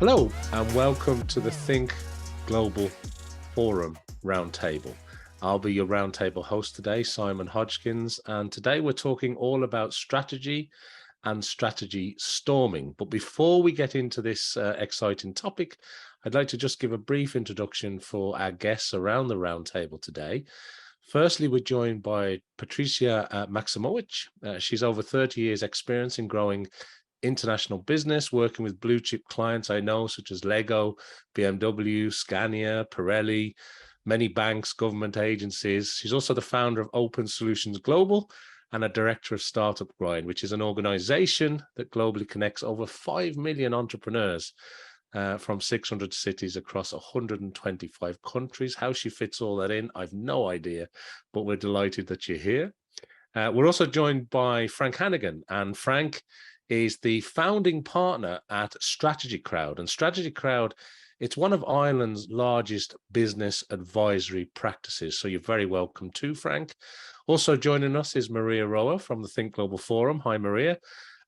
Hello and welcome to the Think Global Forum Roundtable. I'll be your roundtable host today, Simon Hodgkins, and today we're talking all about strategy and strategy storming. But before we get into this exciting topic, I'd like to just give a brief introduction for our guests around the roundtable today. Firstly, we're joined by Patrycja Maksymowicz. She's over 30 years experience in growing international business, working with blue chip clients I know, such as Lego, BMW, Scania, Pirelli, many banks, government agencies. She's also the founder of Open Solutions Global and a director of Startup Grind, which is an organization that globally connects over 5 million entrepreneurs from 600 cities across 125 countries. How she fits all that in, I've no idea, but we're delighted that you're here. We're also joined by Frank Hannigan, and Frank is the founding partner at StrategyCrowd. And StrategyCrowd, it's one of Ireland's largest business advisory practices. So you're very welcome too, Frank. Also joining us is María Roa from the Think Global Forum. Hi, María.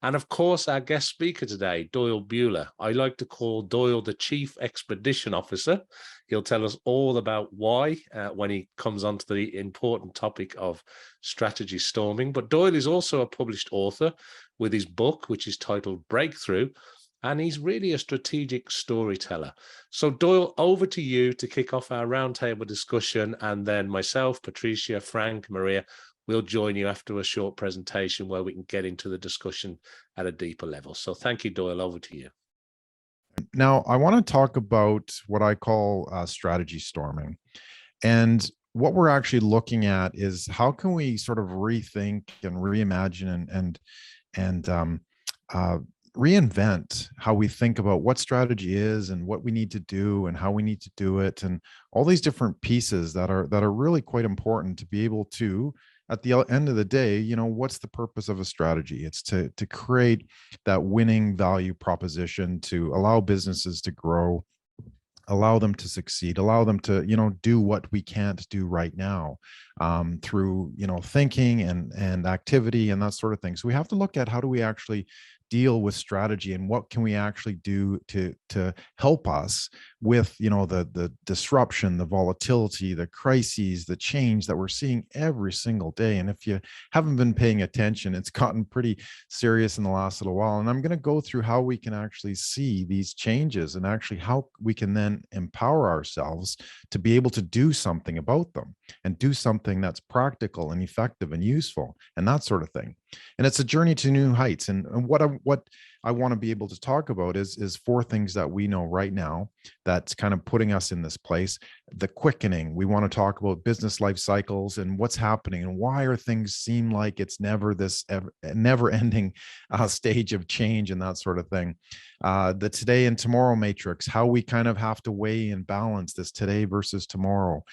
And of course, our guest speaker today, Doyle Buehler. I like to call Doyle the Chief Expedition Officer. He'll tell us all about why when he comes onto the important topic of strategy storming. But Doyle is also a published author with his book, which is titled Breakthrough, and he's really a strategic storyteller. So Doyle, over to you to kick off our roundtable discussion, and then myself, Patrycja, Frank, María, we'll join you after a short presentation where we can get into the discussion at a deeper level. So thank you, Doyle, over to you. Now, I want to talk about what I call strategy storming. And what we're actually looking at is how can we sort of rethink and reimagine and reinvent how we think about what strategy is and what we need to do and how we need to do it, and all these different pieces that are really quite important to be able to, at the end of the day, what's the purpose of a strategy? It's to create that winning value proposition, to allow businesses to grow, allow them to succeed, allow them to do what we can't do right now through thinking and activity and that sort of thing. So we have to look at how do we actually deal with strategy and what can we actually do to help us with the disruption, the volatility, the crises, the change that we're seeing every single day. And if you haven't been paying attention, it's gotten pretty serious in the last little while. And I'm going to go through how we can actually see these changes and actually how we can then empower ourselves to be able to do something about them and do something that's practical and effective and useful and that sort of thing. And it's a journey to new heights. And what I want to be able to talk about is 4 things that we know right now that's kind of putting us in this place. The quickening. We want to talk about business life cycles and what's happening and why are things seem like it's never this never ending stage of change and that sort of thing. The today and tomorrow matrix, how we kind of have to weigh and balance this today versus tomorrow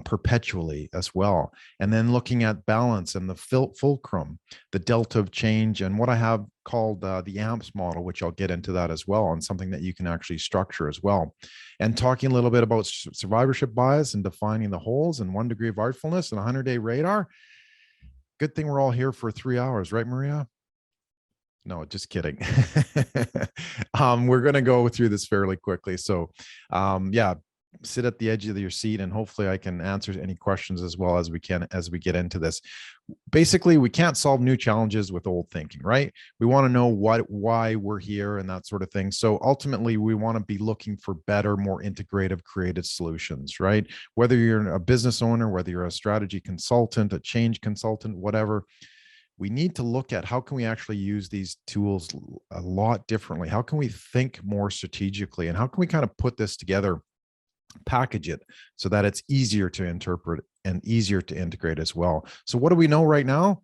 perpetually as well. And then looking at balance and the fulcrum, the delta of change, and what I have called the AMPS model, which I'll get into that as well, and something that you can actually structure as well. And talking a little bit about survivorship bias and defining the holes and 1 degree of artfulness and 100-day radar. Good thing we're all here for 3 hours, right, María? No, just kidding. We're going to go through this fairly quickly. So yeah, sit at the edge of your seat and hopefully I can answer any questions as well as we can as we get into this. Basically, we can't solve new challenges with old thinking, right? We want to know why we're here and that sort of thing. So ultimately, we want to be looking for better, more integrative, creative solutions, right? Whether you're a business owner, whether you're a strategy consultant, a change consultant, whatever, we need to look at how can we actually use these tools a lot differently? How can we think more strategically? And how can we kind of put this together, package it so that it's easier to interpret and easier to integrate as well? So what do we know right now?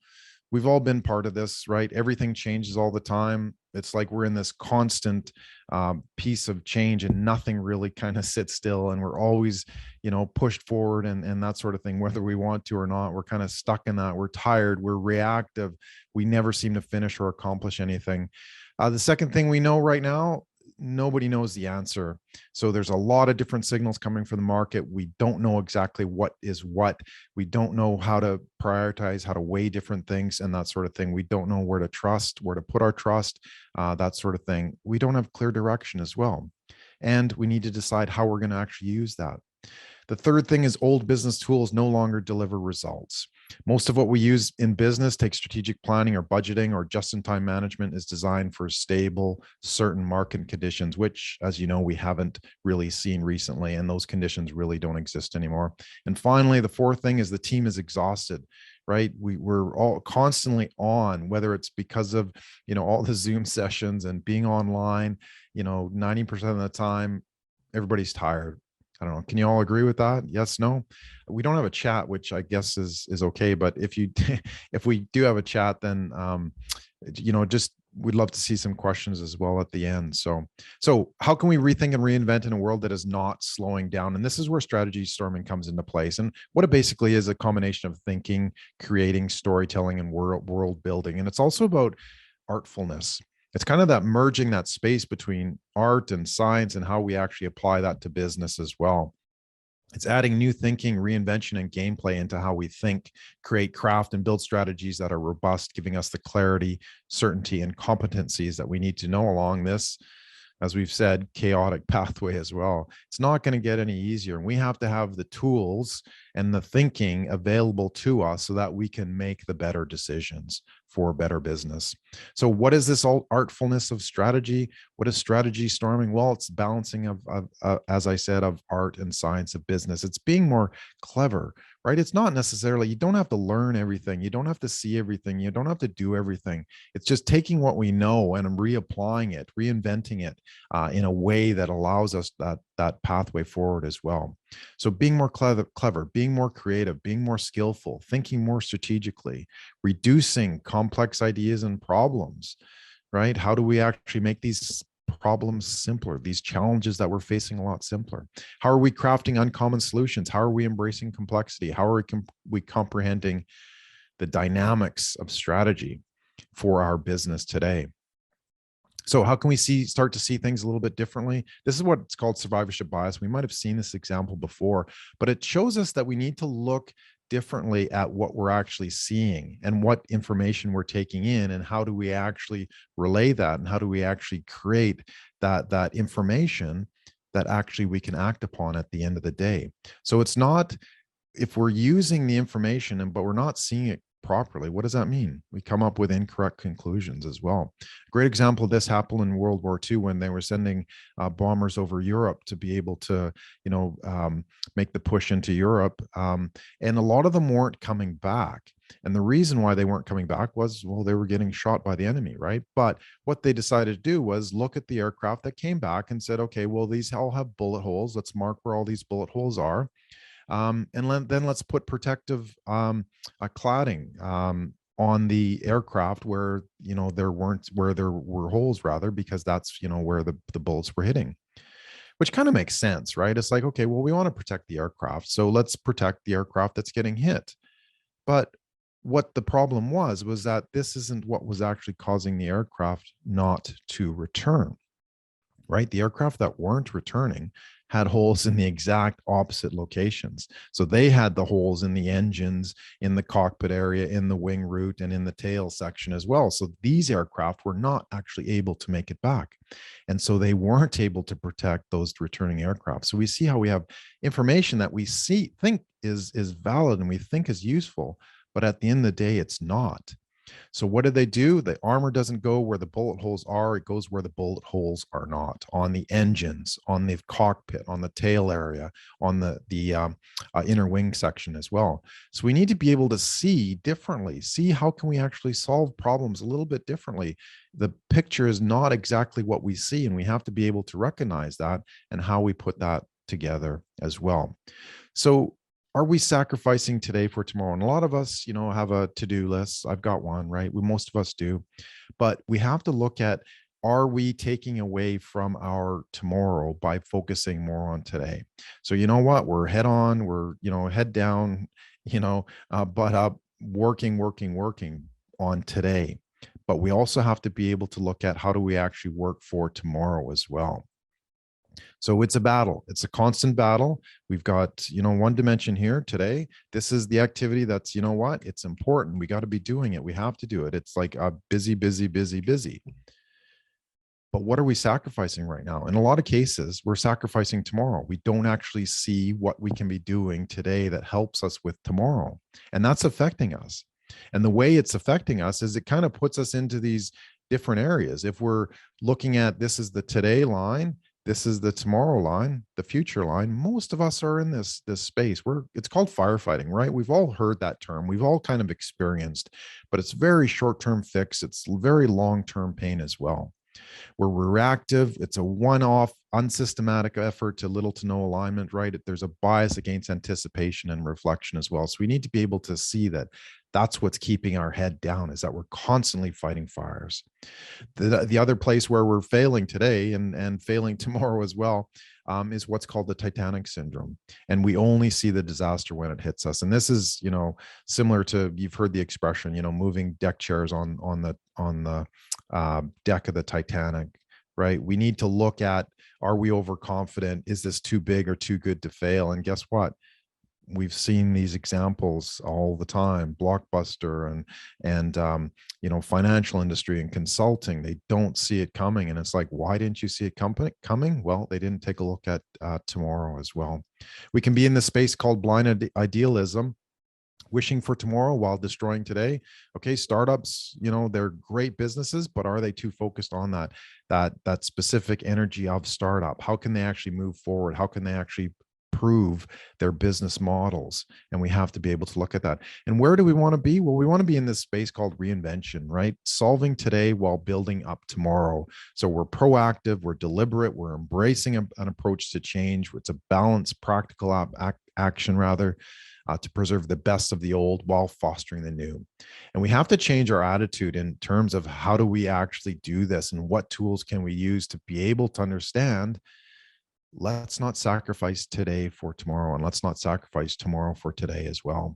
We've all been part of this, right? Everything changes all the time. It's like we're in this constant piece of change and nothing really kind of sits still. And we're always, pushed forward and that sort of thing, whether we want to or not. We're kind of stuck in that. We're tired. We're reactive. We never seem to finish or accomplish anything. The second thing we know right now, nobody knows the answer. So there's a lot of different signals coming from the market. We don't know exactly what is what. We don't know how to prioritize, how to weigh different things and that sort of thing. We don't know where to trust, where to put our trust, that sort of thing. We don't have clear direction as well. And we need to decide how we're going to actually use that. The third thing is old business tools no longer deliver results. Most of what we use in business, take strategic planning or budgeting or just-in-time management, is designed for stable, certain market conditions, which, as you know, we haven't really seen recently, and those conditions really don't exist anymore. And finally, the fourth thing is the team is exhausted, right? We're all constantly on, whether it's because of, all the Zoom sessions and being online, 90% of the time, everybody's tired. I don't know. Can you all agree with that? Yes, no? We don't have a chat, which I guess is okay. But if you, if we do have a chat, then, just we'd love to see some questions as well at the end. So how can we rethink and reinvent in a world that is not slowing down? And this is where strategy storming comes into place. And what it basically is a combination of thinking, creating, storytelling, and world building. And it's also about artfulness. It's kind of that merging that space between art and science and how we actually apply that to business as well. It's adding new thinking, reinvention, and gameplay into how we think, create, craft, and build strategies that are robust, giving us the clarity, certainty, and competencies that we need to know along this, as we've said, chaotic pathway as well. It's not going to get any easier. And we have to have the tools and the thinking available to us so that we can make the better decisions for a better business. So what is this artfulness of strategy? What is strategy storming? Well, it's balancing of as I said, of art and science of business. It's being more clever, right? It's not necessarily, you don't have to learn everything. You don't have to see everything. You don't have to do everything. It's just taking what we know and reapplying it, reinventing it in a way that allows us that pathway forward as well. So being more clever, being more creative, being more skillful, thinking more strategically, reducing complex ideas and problems, right? How do we actually make these problems simpler, these challenges that we're facing a lot simpler? How are we crafting uncommon solutions? How are we embracing complexity? How are we comprehending the dynamics of strategy for our business today? So how can we start to see things a little bit differently? This is what's called survivorship bias. We might have seen this example before, but it shows us that we need to look differently at what we're actually seeing and what information we're taking in, and how do we actually relay that, and how do we actually create that information that actually we can act upon at the end of the day. So it's not, if we're using the information but we're not seeing it properly, what does that mean? We come up with incorrect conclusions as well. A great example of this happened in World War II when they were sending bombers over Europe to be able to, make the push into Europe. And a lot of them weren't coming back. And the reason why they weren't coming back was, well, they were getting shot by the enemy, right? But what they decided to do was look at the aircraft that came back and said, okay, well, these all have bullet holes. Let's mark where all these bullet holes are. And then let's put protective cladding on the aircraft where there were holes, rather, because that's where the bullets were hitting, which kind of makes sense, right? It's like, okay, well, we want to protect the aircraft, so let's protect the aircraft that's getting hit. But what the problem was that this isn't what was actually causing the aircraft not to return, right? The aircraft that weren't returning had holes in the exact opposite locations. So they had the holes in the engines, in the cockpit area, in the wing root, and in the tail section as well. So these aircraft were not actually able to make it back. And so they weren't able to protect those returning aircraft. So we see how we have information that we think is valid and we think is useful, but at the end of the day, it's not. So what did they do? The armor doesn't go where the bullet holes are. It goes where the bullet holes are not, on the engines, on the cockpit, on the tail area, on the inner wing section as well. So we need to be able to see differently, see how can we actually solve problems a little bit differently. The picture is not exactly what we see, and we have to be able to recognize that and how we put that together as well. So are we sacrificing today for tomorrow? And a lot of us, have a to-do list. I've got one, right? Most of us do. But we have to look at, are we taking away from our tomorrow by focusing more on today? So you know what? We're head on, we're, head down, butt up, working on today. But we also have to be able to look at, how do we actually work for tomorrow as well? So it's a battle. It's a constant battle. We've got, one dimension here today. This is the activity that's, it's important. We got to be doing it. We have to do it. It's like a busy. But what are we sacrificing right now? In a lot of cases, we're sacrificing tomorrow. We don't actually see what we can be doing today that helps us with tomorrow. And that's affecting us. And the way it's affecting us is it kind of puts us into these different areas. If we're looking at this is the today line, this is the tomorrow line, the future line, most of us are in this space where it's called firefighting, right? We've all heard that term. We've all kind of experienced, but it's very short-term fix. It's very long-term pain as well. We're reactive. It's a one-off, unsystematic effort to little to no alignment, right? There's a bias against anticipation and reflection as well. So we need to be able to see that that's what's keeping our head down, is that we're constantly fighting fires. The other place where we're failing today and failing tomorrow as well is what's called the Titanic syndrome. And we only see the disaster when it hits us. And this is, similar to, you've heard the expression, moving deck chairs on the deck of the Titanic, right? We need to look at, are we overconfident? Is this too big or too good to fail? And guess what? We've seen these examples all the time. Blockbuster and financial industry and consulting, they don't see it coming. And it's like, why didn't you see it coming? Well, they didn't take a look at tomorrow as well. We can be in the space called blind idealism, wishing for tomorrow while destroying today. Okay, startups, they're great businesses, but are they too focused on that specific energy of startup? How can they actually move forward? How can they actually prove their business models? And we have to be able to look at that. And where do we want to be? Well, we want to be in this space called reinvention, right? Solving today while building up tomorrow. So we're proactive, we're deliberate, we're embracing an approach to change. It's a balanced, practical action rather, to preserve the best of the old while fostering the new. And we have to change our attitude in terms of how do we actually do this and what tools can we use to be able to understand, let's not sacrifice today for tomorrow, and let's not sacrifice tomorrow for today as well.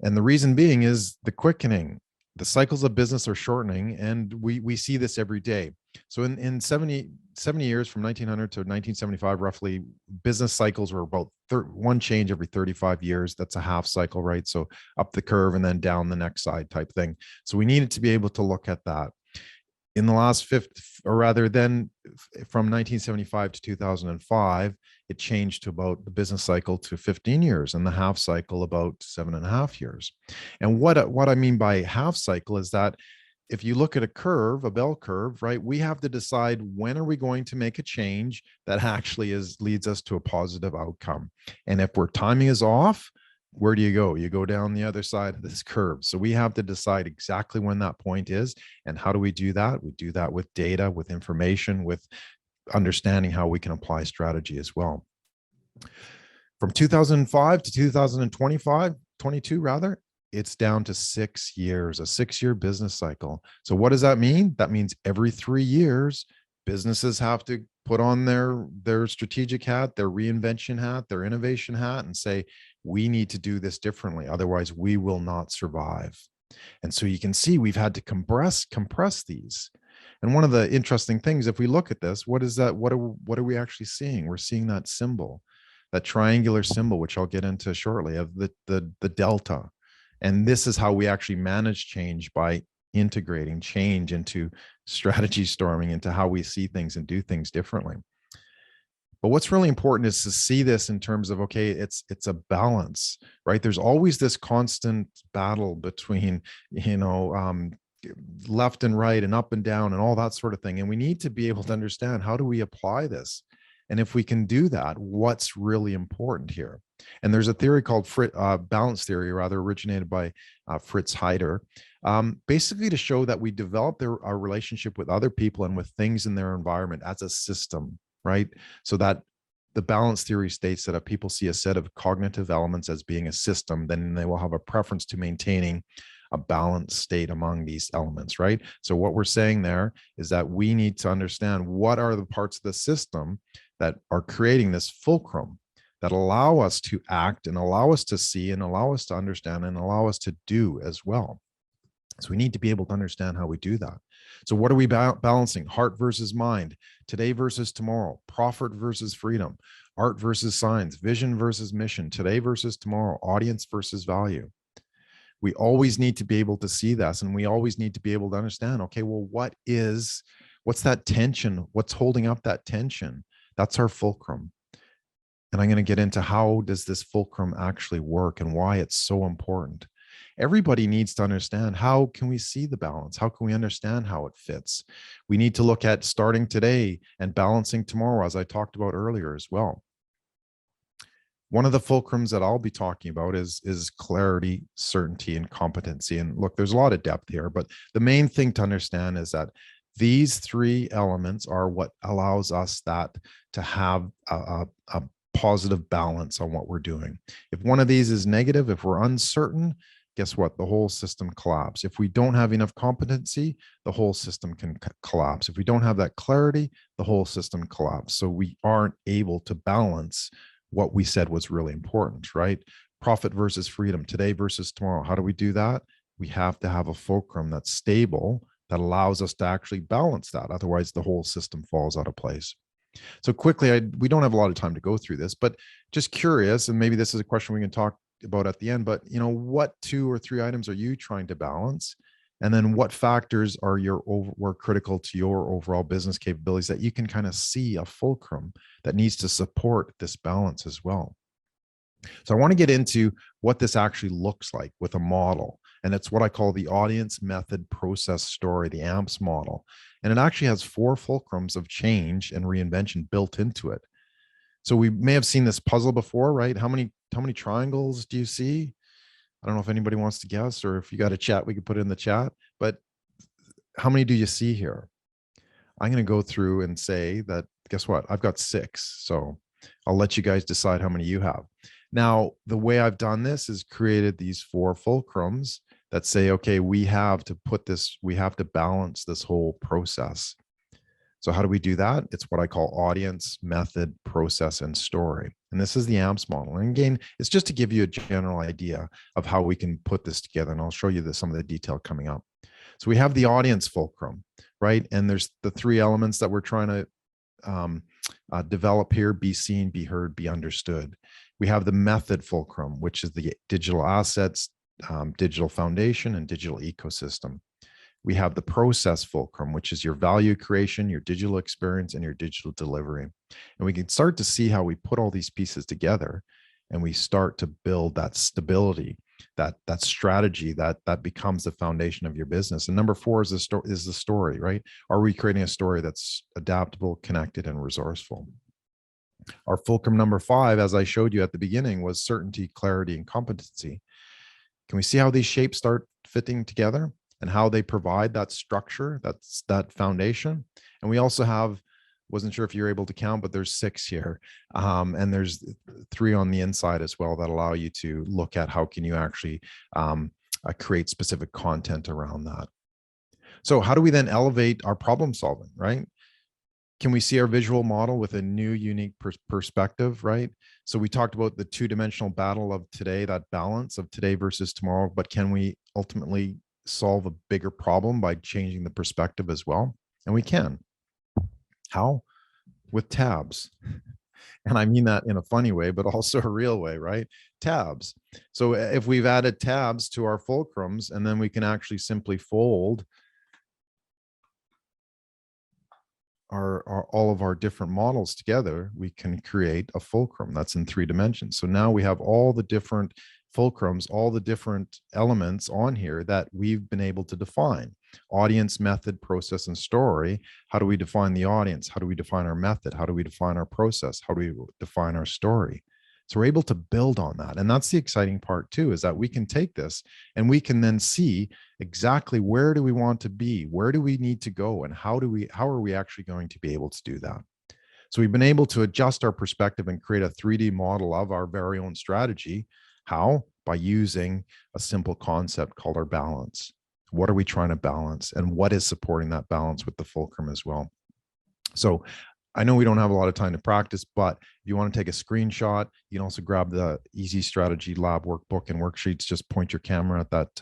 And the reason being is the quickening. The cycles of business are shortening, and we see this every day. So in 70 years, from 1900 to 1975, roughly, business cycles were about one change every 35 years. That's a half cycle, right? So up the curve and then down the next side type thing. So we needed to be able to look at that. In the last then from 1975 to 2005, it changed to about the business cycle to 15 years and the half cycle about 7.5 years. And what I mean by half cycle is that if you look at a curve, a bell curve, right, we have to decide when are we going to make a change that actually leads us to a positive outcome. And if timing is off, where do you go? You go down the other side of this curve. So we have to decide exactly when that point is. And how do we do that? We do that with data, with information, with understanding how we can apply strategy as well. From 2005 to 22 rather, it's down to 6 years, a 6-year business cycle. So what does that mean? That means every 3 years, businesses have to put on their strategic hat, their reinvention hat, their innovation hat, and say, we need to do this differently. Otherwise, we will not survive. And so you can see we've had to compress these. And one of the interesting things, if we look at this, what is that? What are we actually seeing? We're seeing that symbol, that triangular symbol, which I'll get into shortly, of the delta. And this is how we actually manage change, by integrating change into strategy storming, into how we see things and do things differently. But what's really important is to see this in terms of, okay, it's a balance, right? There's always this constant battle between, left and right and up and down and all that sort of thing. And we need to be able to understand, how do we apply this? And if we can do that, what's really important here? And there's a theory called balance theory, rather, originated by Fritz Heider, basically to show that we develop our relationship with other people and with things in their environment as a system, right? So that the balance theory states that if people see a set of cognitive elements as being a system, then they will have a preference to maintaining a balanced state among these elements, right? So what we're saying there is that we need to understand what are the parts of the system that are creating this fulcrum that allow us to act and allow us to see and allow us to understand and allow us to do as well. So we need to be able to understand how we do that. So what are we balancing? Heart versus mind, today versus tomorrow, profit versus freedom, art versus science, vision versus mission, today versus tomorrow, audience versus value. We always need to be able to see this, and we always need to be able to understand, okay, well, what is What's that tension? What's holding up that tension? That's our fulcrum. And I'm going to get into how does this fulcrum actually work and why it's so important. Everybody needs to understand, how can we see the balance? How can we understand how it fits? We need to look at starting today and balancing tomorrow, as I talked about earlier as well. One of the fulcrums that I'll be talking about is clarity, certainty, and competency. And look, there's a lot of depth here, but the main thing to understand is that these three elements are what allows us to have a positive balance on what we're doing. If one of these is negative, if we're uncertain, guess what? The whole system collapses. If we don't have enough competency, the whole system can collapse. If we don't have that clarity, the whole system collapses. So we aren't able to balance what we said was really important, right? Profit versus freedom, today versus tomorrow. How do we do that? We have to have a fulcrum that's stable, that allows us to actually balance that. Otherwise, the whole system falls out of place. So quickly, we don't have a lot of time to go through this, but just curious, and maybe this is a question we can talk about at the end, but what 2 or 3 items are you trying to balance? And then what factors were critical to your overall business capabilities that you can kind of see a fulcrum that needs to support this balance as well? So I want to get into what this actually looks like with a model. And it's what I call the audience, method, process, story, the AMPS model. And it actually has 4 fulcrums of change and reinvention built into it. So we may have seen this puzzle before, right? How many triangles do you see? I don't know if anybody wants to guess, or if you got a chat, we could put it in the chat. But how many do you see here? I'm going to go through and say that, guess what? I've got 6. So I'll let you guys decide how many you have. Now, the way I've done this is created these 4 fulcrums that say, okay, we have to balance this whole process. So how do we do that? It's what I call audience, method, process, and story. And this is the AMPS model. And again, it's just to give you a general idea of how we can put this together. And I'll show you some of the detail coming up. So we have the audience fulcrum, right? And there's the 3 elements that we're trying to develop here: be seen, be heard, be understood. We have the method fulcrum, which is the digital assets, digital foundation, and digital ecosystem. We have the process fulcrum, which is your value creation, your digital experience, and your digital delivery. And we can start to see how we put all these pieces together, and we start to build that stability, that strategy that becomes the foundation of your business. And number 4 is the story, right? Are we creating a story that's adaptable, connected, and resourceful? Our fulcrum number 5, as I showed you at the beginning, was certainty, clarity, and competency. Can we see how these shapes start fitting together and how they provide that structure, that foundation? And we also have, wasn't sure if you're able to count, but there's 6 here. And there's 3 on the inside as well that allow you to look at how can you actually create specific content around that. So how do we then elevate our problem solving, right? Can we see our visual model with a new, unique perspective, right? So we talked about the 2-dimensional battle of today, that balance of today versus tomorrow, but can we ultimately solve a bigger problem by changing the perspective as well? And we can. How? With tabs. And I mean that in a funny way, but also a real way, right? Tabs. So if we've added tabs to our fulcrums, and then we can actually simply fold all of our different models together, we can create a fulcrum that's in 3 dimensions. So now we have all the different fulcrums, all the different elements on here that we've been able to define: audience, method, process, and story. How do we define the audience? How do we define our method? How do we define our process? How do we define our story? So we're able to build on that. And that's the exciting part too, is that we can take this and we can then see exactly where do we want to be? Where do we need to go? And how are we actually going to be able to do that? So we've been able to adjust our perspective and create a 3D model of our very own strategy. How? By using a simple concept called our balance. What are we trying to balance? And what is supporting that balance with the fulcrum as well? So I know we don't have a lot of time to practice, but if you want to take a screenshot, you can also grab the Easy Strategy Lab workbook and worksheets. Just point your camera at that,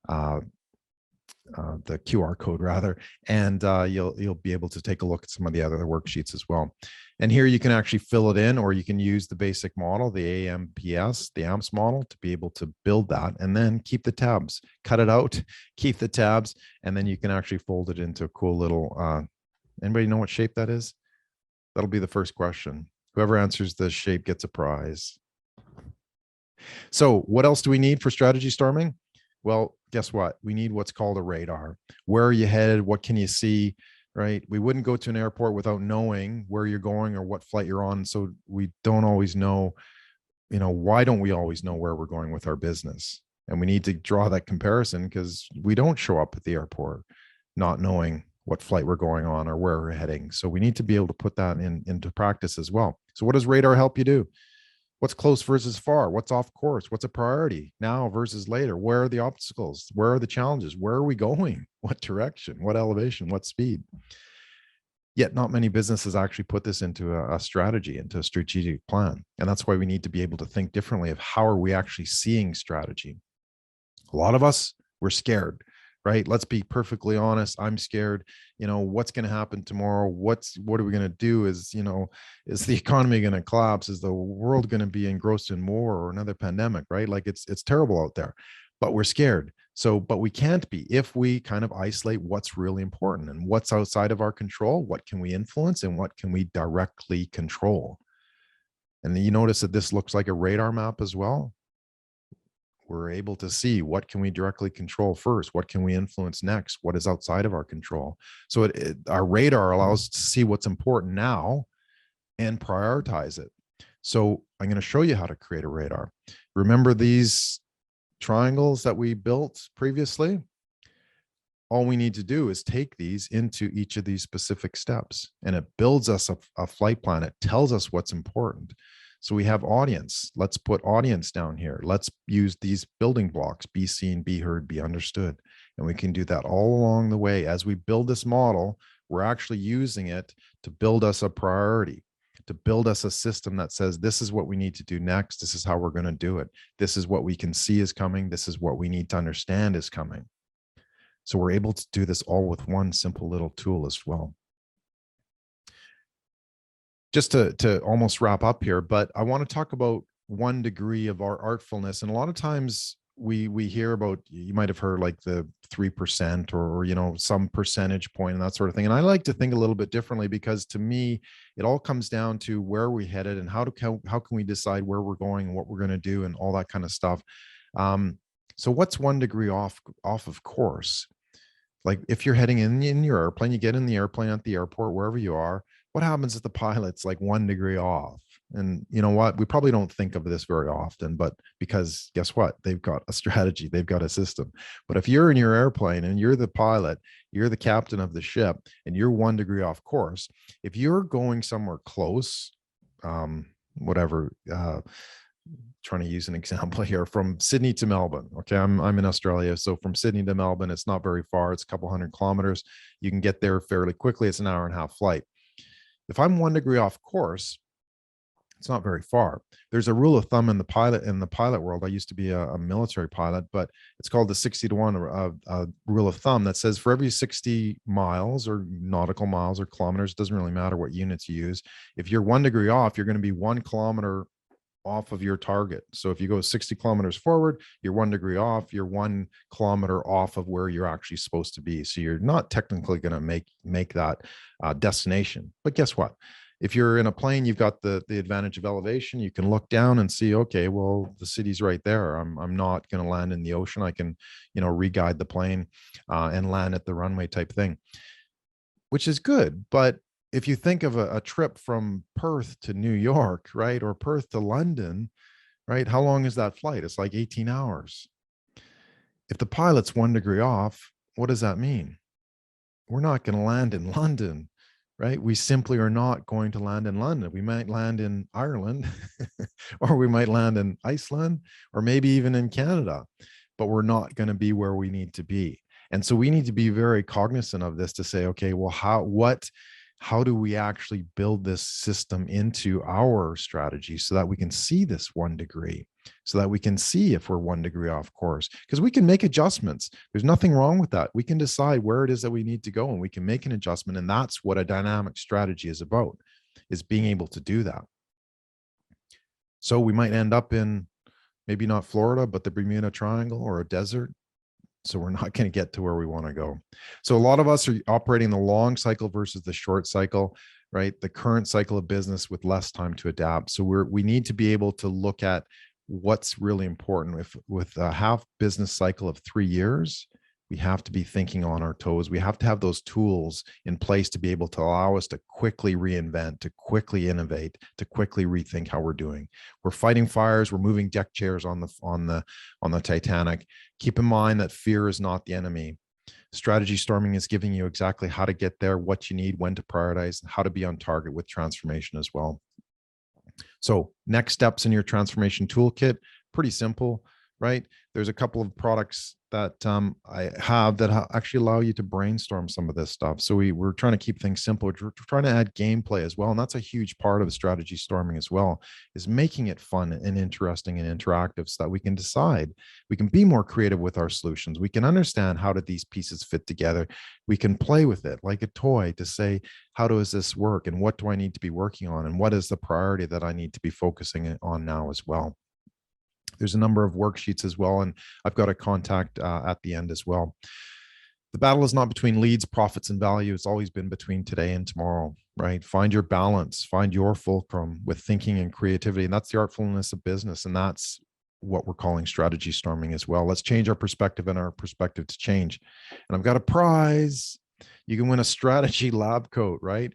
the QR code rather, and you'll be able to take a look at some of the other worksheets as well. And here you can actually fill it in, or you can use the basic model, the AMPS, the AMPS model, to be able to build that, and then keep the tabs, cut it out, keep the tabs, and then you can actually fold it into a cool little, anybody know what shape that is? That'll be the first question. Whoever answers the shape gets a prize. So what else do we need for strategy storming? Well, guess what? We need what's called a radar. Where are you headed? What can you see? Right? We wouldn't go to an airport without knowing where you're going or what flight you're on. So we don't always know, why don't we always know where we're going with our business? And we need to draw that comparison, because we don't show up at the airport not knowing what flight we're going on or where we're heading. So we need to be able to put that into practice as well. So what does radar help you do? What's close versus far? What's off course? What's a priority now versus later? Where are the obstacles? Where are the challenges? Where are we going? What direction? What elevation? What speed? Yet not many businesses actually put this into a strategy, into a strategic plan. And that's why we need to be able to think differently of how are we actually seeing strategy. A lot of us, we're scared, right? Let's be perfectly honest. I'm scared. What's going to happen tomorrow? What are we going to do? Is the economy going to collapse? Is the world going to be engrossed in war or another pandemic, right? Like it's terrible out there, but we're scared. So, but we can't be if we kind of isolate what's really important and what's outside of our control. What can we influence and what can we directly control? And then you notice that this looks like a radar map as well. We're able to see what can we directly control first, what can we influence next, what is outside of our control. So our radar allows us to see what's important now and prioritize it. So I'm going to show you how to create a radar. Remember these triangles that we built previously? All we need to do is take these into each of these specific steps, and it builds us a flight plan. It tells us what's important. So we have audience. Let's put audience down here. Let's use these building blocks: be seen, be heard, be understood. And we can do that all along the way. As we build this model, we're actually using it to build us a priority, to build us a system that says, this is what we need to do next. This is how we're going to do it. This is what we can see is coming. This is what we need to understand is coming. So we're able to do this all with one simple little tool as well. Just to almost wrap up here, but I want to talk about 1 degree of our artfulness. And a lot of times we hear about, you might have heard like the 3% or some percentage point and that sort of thing. And I like to think a little bit differently, because to me, it all comes down to where we're headed and how can we decide where we're going and what we're going to do and all that kind of stuff. So what's 1 degree off of course? Like if you're heading in your airplane, you get in the airplane at the airport, wherever you are, what happens if the pilot's like 1 degree off? And you know what? We probably don't think of this very often, but because guess what? They've got a strategy, they've got a system. But if you're in your airplane and you're the pilot, you're the captain of the ship, and you're 1 degree off course, if you're going somewhere close, trying to use an example here, from Sydney to Melbourne. Okay, I'm in Australia, so from Sydney to Melbourne, it's not very far. It's a couple 100 kilometers. You can get there fairly quickly. It's an hour and a half flight. If I'm 1 degree off course, it's not very far. There's a rule of thumb in the pilot world. I used to be a military pilot, but it's called the 60-to-1 rule of thumb that says for every 60 miles or nautical miles or kilometers, it doesn't really matter what units you use. If you're 1 degree off, you're going to be 1 kilometer off of your target. So if you go 60 kilometers forward, you're 1 degree off, you're 1 kilometer off of where you're actually supposed to be. So you're not technically going to make that destination. But guess what? If you're in a plane, you've got the advantage of elevation. You can look down and see, okay, well, the city's right there. I'm not going to land in the ocean. I can, re-guide the plane and land at the runway type thing, which is good. But if you think of a trip from Perth to New York, right, or Perth to London, right, how long is that flight? It's like 18 hours. If the pilot's 1 degree off, what does that mean? We're not going to land in London, right? We simply are not going to land in London. We might land in Ireland, or we might land in Iceland, or maybe even in Canada, but we're not going to be where we need to be. And so we need to be very cognizant of this to say, okay, well, how do we actually build this system into our strategy so that we can see this 1 degree, so that we can see if we're 1 degree off course? Because we can make adjustments. There's nothing wrong with that. We can decide where it is that we need to go, and we can make an adjustment. And that's what a dynamic strategy is about. is being able to do that. So we might end up in maybe not Florida, but the Bermuda Triangle or a desert. So we're not going to get to where we want to go. So a lot of us are operating the long cycle versus the short cycle, right? The current cycle of business with less time to adapt. So we need to be able to look at what's really important. With a half business cycle of 3 years, we have to be thinking on our toes. We have to have those tools in place to be able to allow us to quickly reinvent, to quickly innovate, to quickly rethink how we're doing. We're fighting fires. We're moving deck chairs on the Titanic. Keep in mind that fear is not the enemy. Strategy storming is giving you exactly how to get there, what you need, when to prioritize, how to be on target with transformation as well. So next steps in your transformation toolkit, pretty simple, right? There's a couple of products that I have that actually allow you to brainstorm some of this stuff. So we're trying to keep things simple. We're trying to add gameplay as well. And that's a huge part of strategy storming as well, is making it fun and interesting and interactive so that we can decide, we can be more creative with our solutions. We can understand how do these pieces fit together. We can play with it like a toy to say, how does this work? And what do I need to be working on? And what is the priority that I need to be focusing on now as well? There's a number of worksheets as well, and I've got a contact at the end as well. The battle is not between leads, profits, and value. It's always been between today and tomorrow, right? Find your balance, find your fulcrum with thinking and creativity. And that's the artfulness of business. And that's what we're calling strategy storming as well. Let's change our perspective and our perspective to change. And I've got a prize. You can win a strategy lab coat, right?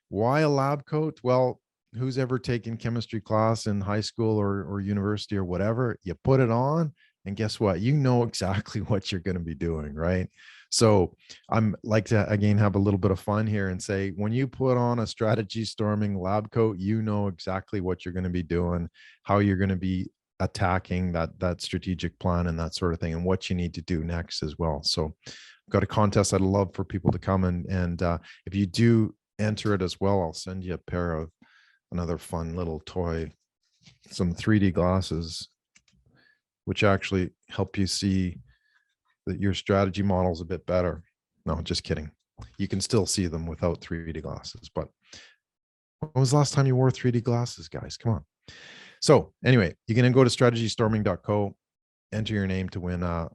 Why a lab coat? Well, who's ever taken chemistry class in high school or university or whatever? You put it on and guess what? You know exactly what you're going to be doing, right? So I'm like to, again, have a little bit of fun here and say, when you put on a strategy storming lab coat, you know exactly what you're going to be doing, how you're going to be attacking that strategic plan and that sort of thing, and what you need to do next as well. So I've got a contest I'd love for people to come and if you do enter it as well, I'll send you a pair of another fun little toy, some 3D glasses, which actually help you see that your strategy model is a bit better. No, just kidding. You can still see them without 3D glasses, but when was the last time you wore 3D glasses, guys? Come on. So anyway, you can go to strategystorming.co, enter your name to win a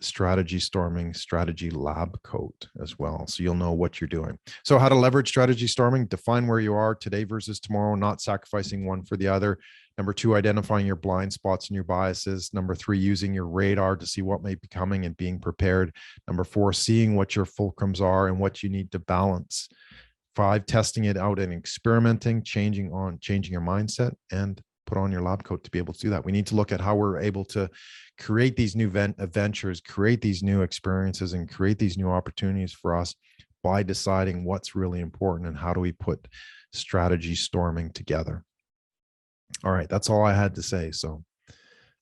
strategy storming strategy lab coat as well. So you'll know what you're doing. So how to leverage strategy storming: define where you are today versus tomorrow, not sacrificing one for the other. Number 2, identifying your blind spots and your biases. Number 3, using your radar to see what may be coming and being prepared. Number 4, seeing what your fulcrums are and what you need to balance. 5, testing it out and experimenting, changing your mindset, and put on your lab coat to be able to do that. We need to look at how we're able to create these new adventures, create these new experiences, and create these new opportunities for us by deciding what's really important and how do we put strategy storming together. All right, that's all I had to say. So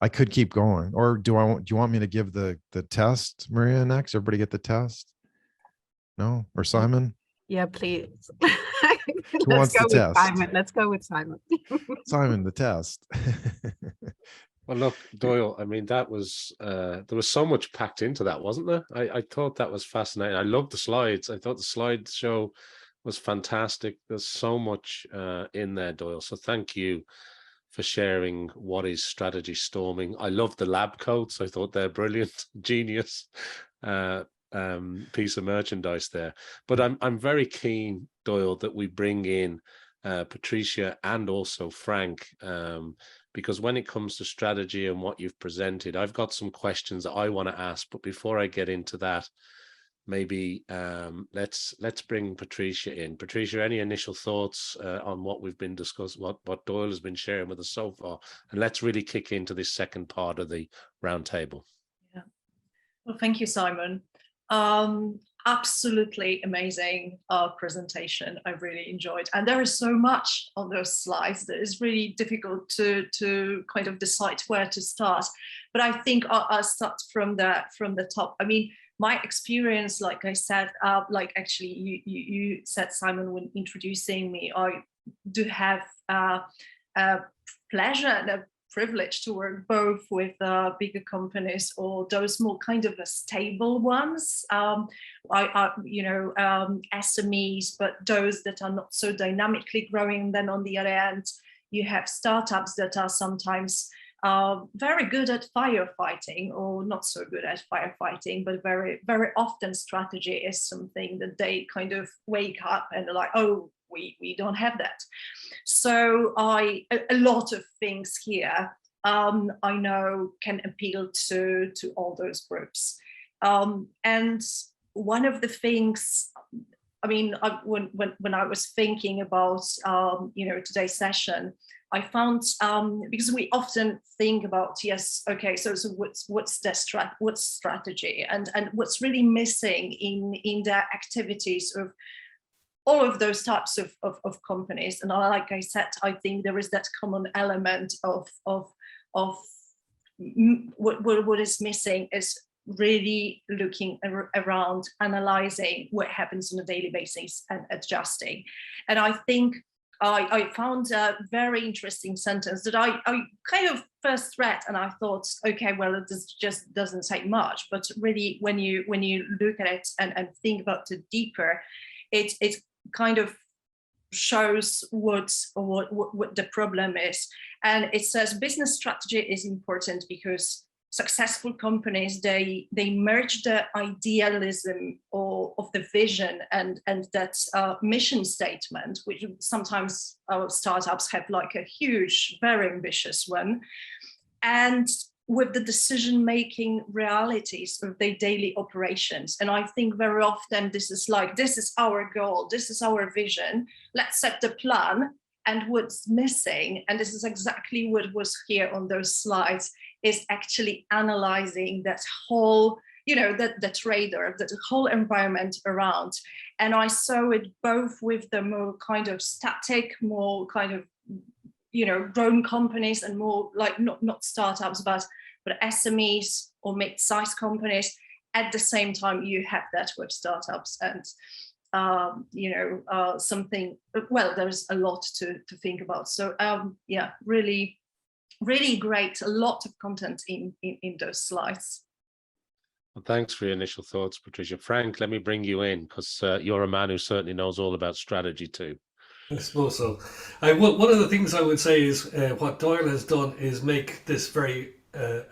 I could keep going, or do you want me to give the test, Maria, next? Everybody get the test? No? Or Simon? Yeah, please. Who wants the test? Simon. Let's go with Simon. Simon, the test. Well, look, Doyle, I mean, that was, there was so much packed into that, wasn't there? I thought that was fascinating. I loved the slides. I thought the slideshow was fantastic. There's so much in there, Doyle. So thank you for sharing what is strategy storming. I love the lab coats. I thought they're brilliant, genius piece of merchandise there. But I'm very keen, Doyle, that we bring in Patrycja and also Frank, because when it comes to strategy and what you've presented, I've got some questions that I want to ask. But before I get into that, maybe let's bring Patrycja in. Patrycja, any initial thoughts on what we've been discussing, what Doyle has been sharing with us so far? And let's really kick into this second part of the roundtable. Yeah. Well, thank you, Simon. Absolutely amazing presentation. I really enjoyed, and there is so much on those slides that is really difficult to kind of decide where to start. But I think I'll start from the top. I mean, my experience, like I said, like actually you said, Simon, when introducing me, I do have a pleasure and a privilege to work both with bigger companies or those more kind of stable ones, SMEs, but those that are not so dynamically growing. Then on the other end, you have startups that are sometimes very good at firefighting or not so good at firefighting, but very, very often strategy is something that they kind of wake up and they're like, oh, we don't have that. So a lot of things here I know can appeal to all those groups. And one of the things, I mean, when I was thinking about today's session, I found because we often think about, yes, okay, so what's strategy, and what's really missing in the activities of all of those types of companies. And like I said, I think there is that common element of what is missing is really looking around, analyzing what happens on a daily basis and adjusting. And I think I found a very interesting sentence that I kind of first read and I thought, okay, well, this just doesn't say much, but really when you look at it and think about it deeper, it kind of shows what the problem is. And it says business strategy is important because successful companies, they merge the idealism of the vision and that mission statement, which sometimes our startups have like a huge, very ambitious one, and with the decision-making realities of their daily operations. And I think very often this is our goal, this is our vision, let's set the plan. And what's missing, and this is exactly what was here on those slides, is actually analyzing that whole, the trader, that whole environment around. And I saw it both with the more kind of static, more kind of, grown companies and more like not startups, but SMEs or mid-sized companies. At the same time, you have that with startups and something, well, there's a lot to think about. So yeah, really, really great. A lot of content in those slides. Well, thanks for your initial thoughts, Patrycja. Frank, let me bring you in because you're a man who certainly knows all about strategy too. I suppose so. One of the things I would say is what Doyle has done is make this very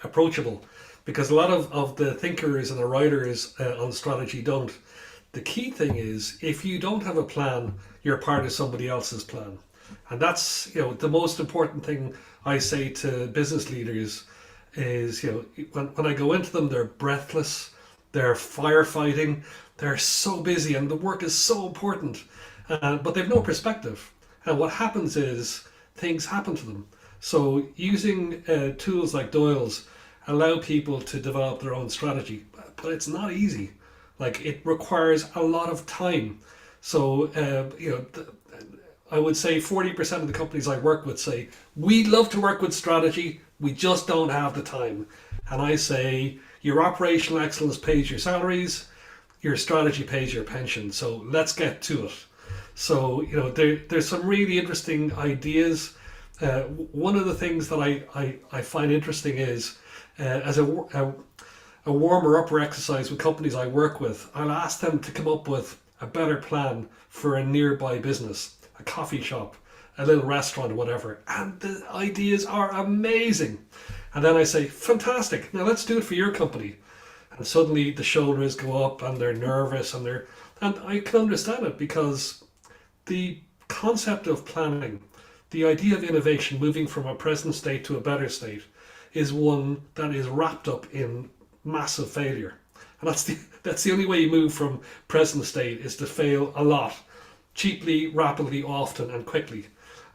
approachable, because a lot of the thinkers and the writers on strategy don't. The key thing is, if you don't have a plan, you're part of somebody else's plan. And that's, the most important thing I say to business leaders is, when I go into them, they're breathless, they're firefighting, they're so busy and the work is so important, but they've no perspective. And what happens is things happen to them. So using tools like Doyle's allow people to develop their own strategy, but it's not easy. Like, it requires a lot of time. So, I would say 40% of the companies I work with say, we'd love to work with strategy, we just don't have the time. And I say, your operational excellence pays your salaries, your strategy pays your pension. So let's get to it. So, there's some really interesting ideas. One of the things that I find interesting is, as a warmer-upper exercise with companies I work with, I'll ask them to come up with a better plan for a nearby business, a coffee shop, a little restaurant or whatever, and the ideas are amazing. And then I say, fantastic, now let's do it for your company. And suddenly the shoulders go up and they're nervous and I can understand it, because the concept of planning, the idea of innovation moving from a present state to a better state, is one that is wrapped up in massive failure. And that's the only way you move from present state, is to fail a lot, cheaply, rapidly, often, and quickly.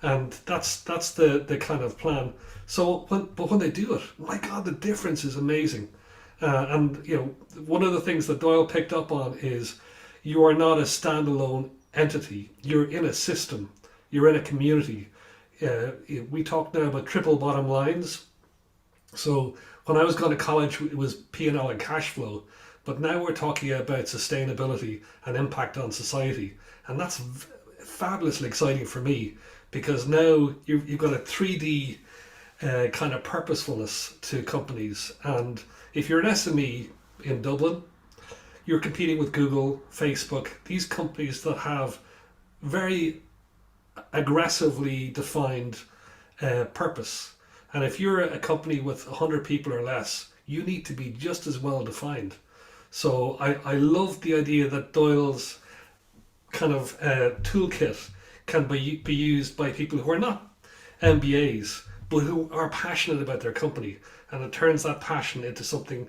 And that's the kind of plan. So when they do it, my God, the difference is amazing. And one of the things that Doyle picked up on is, you are not a standalone entity. You're in a system. You're in a community. We talk now about triple bottom lines. So when I was going to college, it was P&L and cash flow, but now we're talking about sustainability and impact on society, and that's fabulously exciting for me, because now you've got a 3D kind of purposefulness to companies. And if you're an SME in Dublin, you're competing with Google, Facebook, these companies that have very aggressively defined purpose. And if you're a company with 100 people or less, you need to be just as well defined. So I love the idea that Doyle's kind of toolkit can be used by people who are not MBAs, but who are passionate about their company. And it turns that passion into something,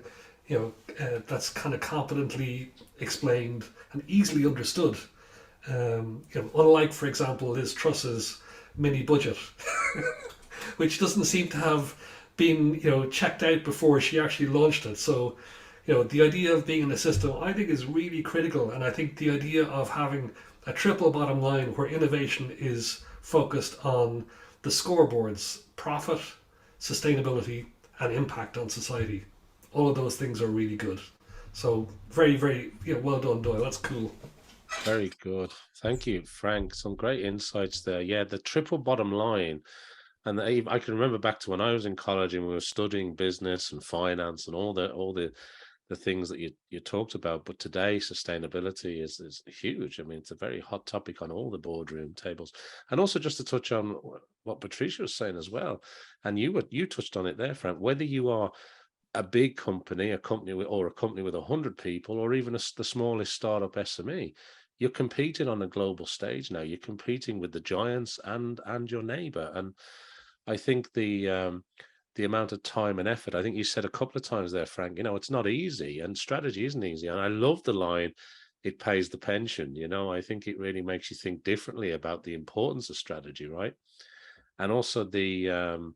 that's kind of competently explained and easily understood. Unlike, for example, Liz Truss's mini budget, which doesn't seem to have been, checked out before she actually launched it. So, the idea of being in a system, I think, is really critical. And I think the idea of having a triple bottom line where innovation is focused on the scoreboards, profit, sustainability, and impact on society. All of those things are really good. So very, very, well done, Doyle. That's cool. Very good. Thank you, Frank. Some great insights there. Yeah, the triple bottom line. And I can remember back to when I was in college and we were studying business and finance and all the things that you talked about. But today, sustainability is huge. I mean, it's a very hot topic on all the boardroom tables. And also, just to touch on what Patrycja was saying as well, and you touched on it there, Frank, whether you are a big company, a company with 100 people, or even the smallest startup SME, you're competing on a global stage now. You're competing with the giants and your neighbor. And I think the amount of time and effort, I think you said a couple of times there, Frank, it's not easy, and strategy isn't easy. And I love the line, it pays the pension. I think it really makes you think differently about the importance of strategy, right? And also the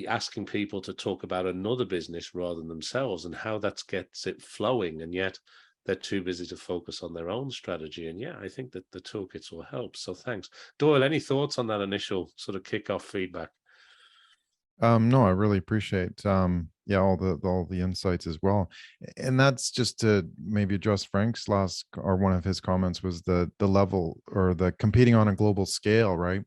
asking people to talk about another business rather than themselves, and how that gets it flowing, and yet they're too busy to focus on their own strategy. And yeah, I think that the toolkits will help. So thanks. Doyle, any thoughts on that initial sort of kickoff feedback? No, I really appreciate all the insights as well. And that's just to maybe address Frank's last, or one of his comments, was the level, or the competing on a global scale, right?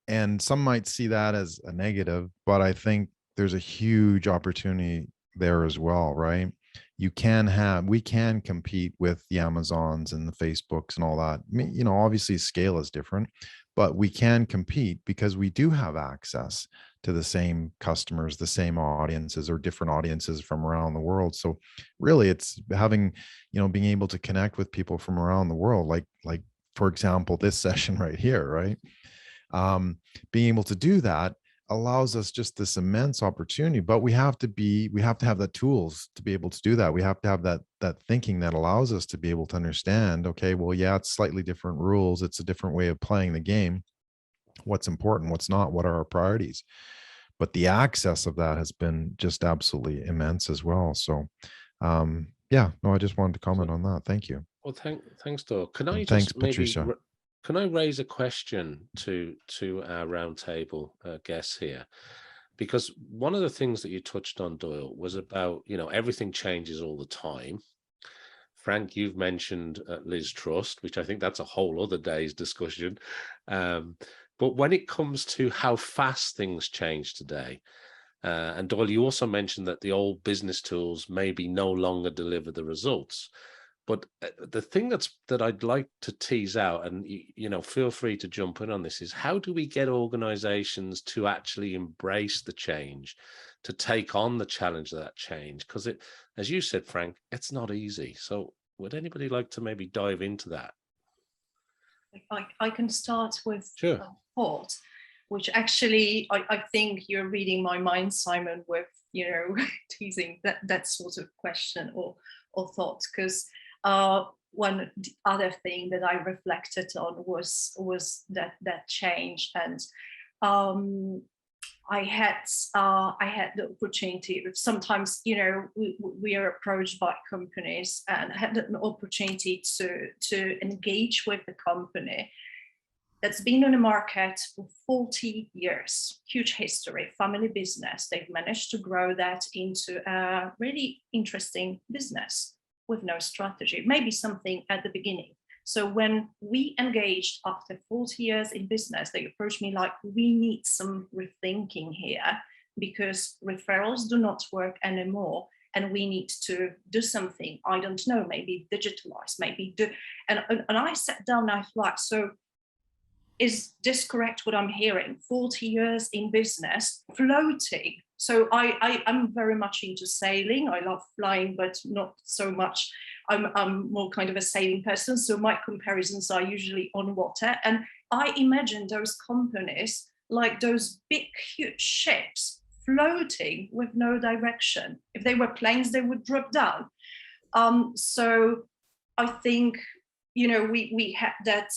And some might see that as a negative, but I think there's a huge opportunity there as well, right? We can compete with the Amazons and the Facebooks and all that. I mean, obviously scale is different, but we can compete because we do have access to the same customers, the same audiences, or different audiences from around the world. So really it's having, being able to connect with people from around the world, like for example, this session right here, right? Being able to do that allows us just this immense opportunity, but we have to have the tools to be able to do that. We have to have that thinking that allows us to be able to understand, okay, well, yeah, it's slightly different rules. It's a different way of playing the game. What's important, what's not, what are our priorities? But the access of that has been just absolutely immense as well. So, I just wanted to comment on that. Thank you. Well, thanks, Doyle. Can I thanks, just maybe Patrycja. Can I raise a question to our roundtable guests here? Because one of the things that you touched on, Doyle, was about, everything changes all the time. Frank, you've mentioned Liz Truss, which I think that's a whole other day's discussion. But when it comes to how fast things change today, and Doyle, you also mentioned that the old business tools maybe no longer deliver the results. But the thing that I'd like to tease out, and feel free to jump in on this, is how do we get organizations to actually embrace the change, to take on the challenge of that change? Because as you said, Frank, it's not easy. So would anybody like to maybe dive into that? I can start with Sure. a thought, which actually I think you're reading my mind, Simon, with teasing that sort of question or thought, because one other thing that I reflected on was that change, and I had the opportunity. Sometimes we are approached by companies, and I had an opportunity to engage with the company that's been on the market for 40 years, huge history, family business. They've managed to grow that into a really interesting business with no strategy, maybe something at the beginning, So when we engaged after 40 years in business, they approached me like, we need some rethinking here because referrals do not work anymore. And we need to do something, I don't know, maybe digitalize, maybe do, and I sat down and I thought, so is this correct what I'm hearing? 40 years in business, floating. So I'm very much into sailing. I love flying, but not so much. I'm more kind of a sailing person. So my comparisons are usually on water. And I imagine those companies like those big, huge ships floating with no direction. If they were planes, they would drop down. So I think, you know, we had that,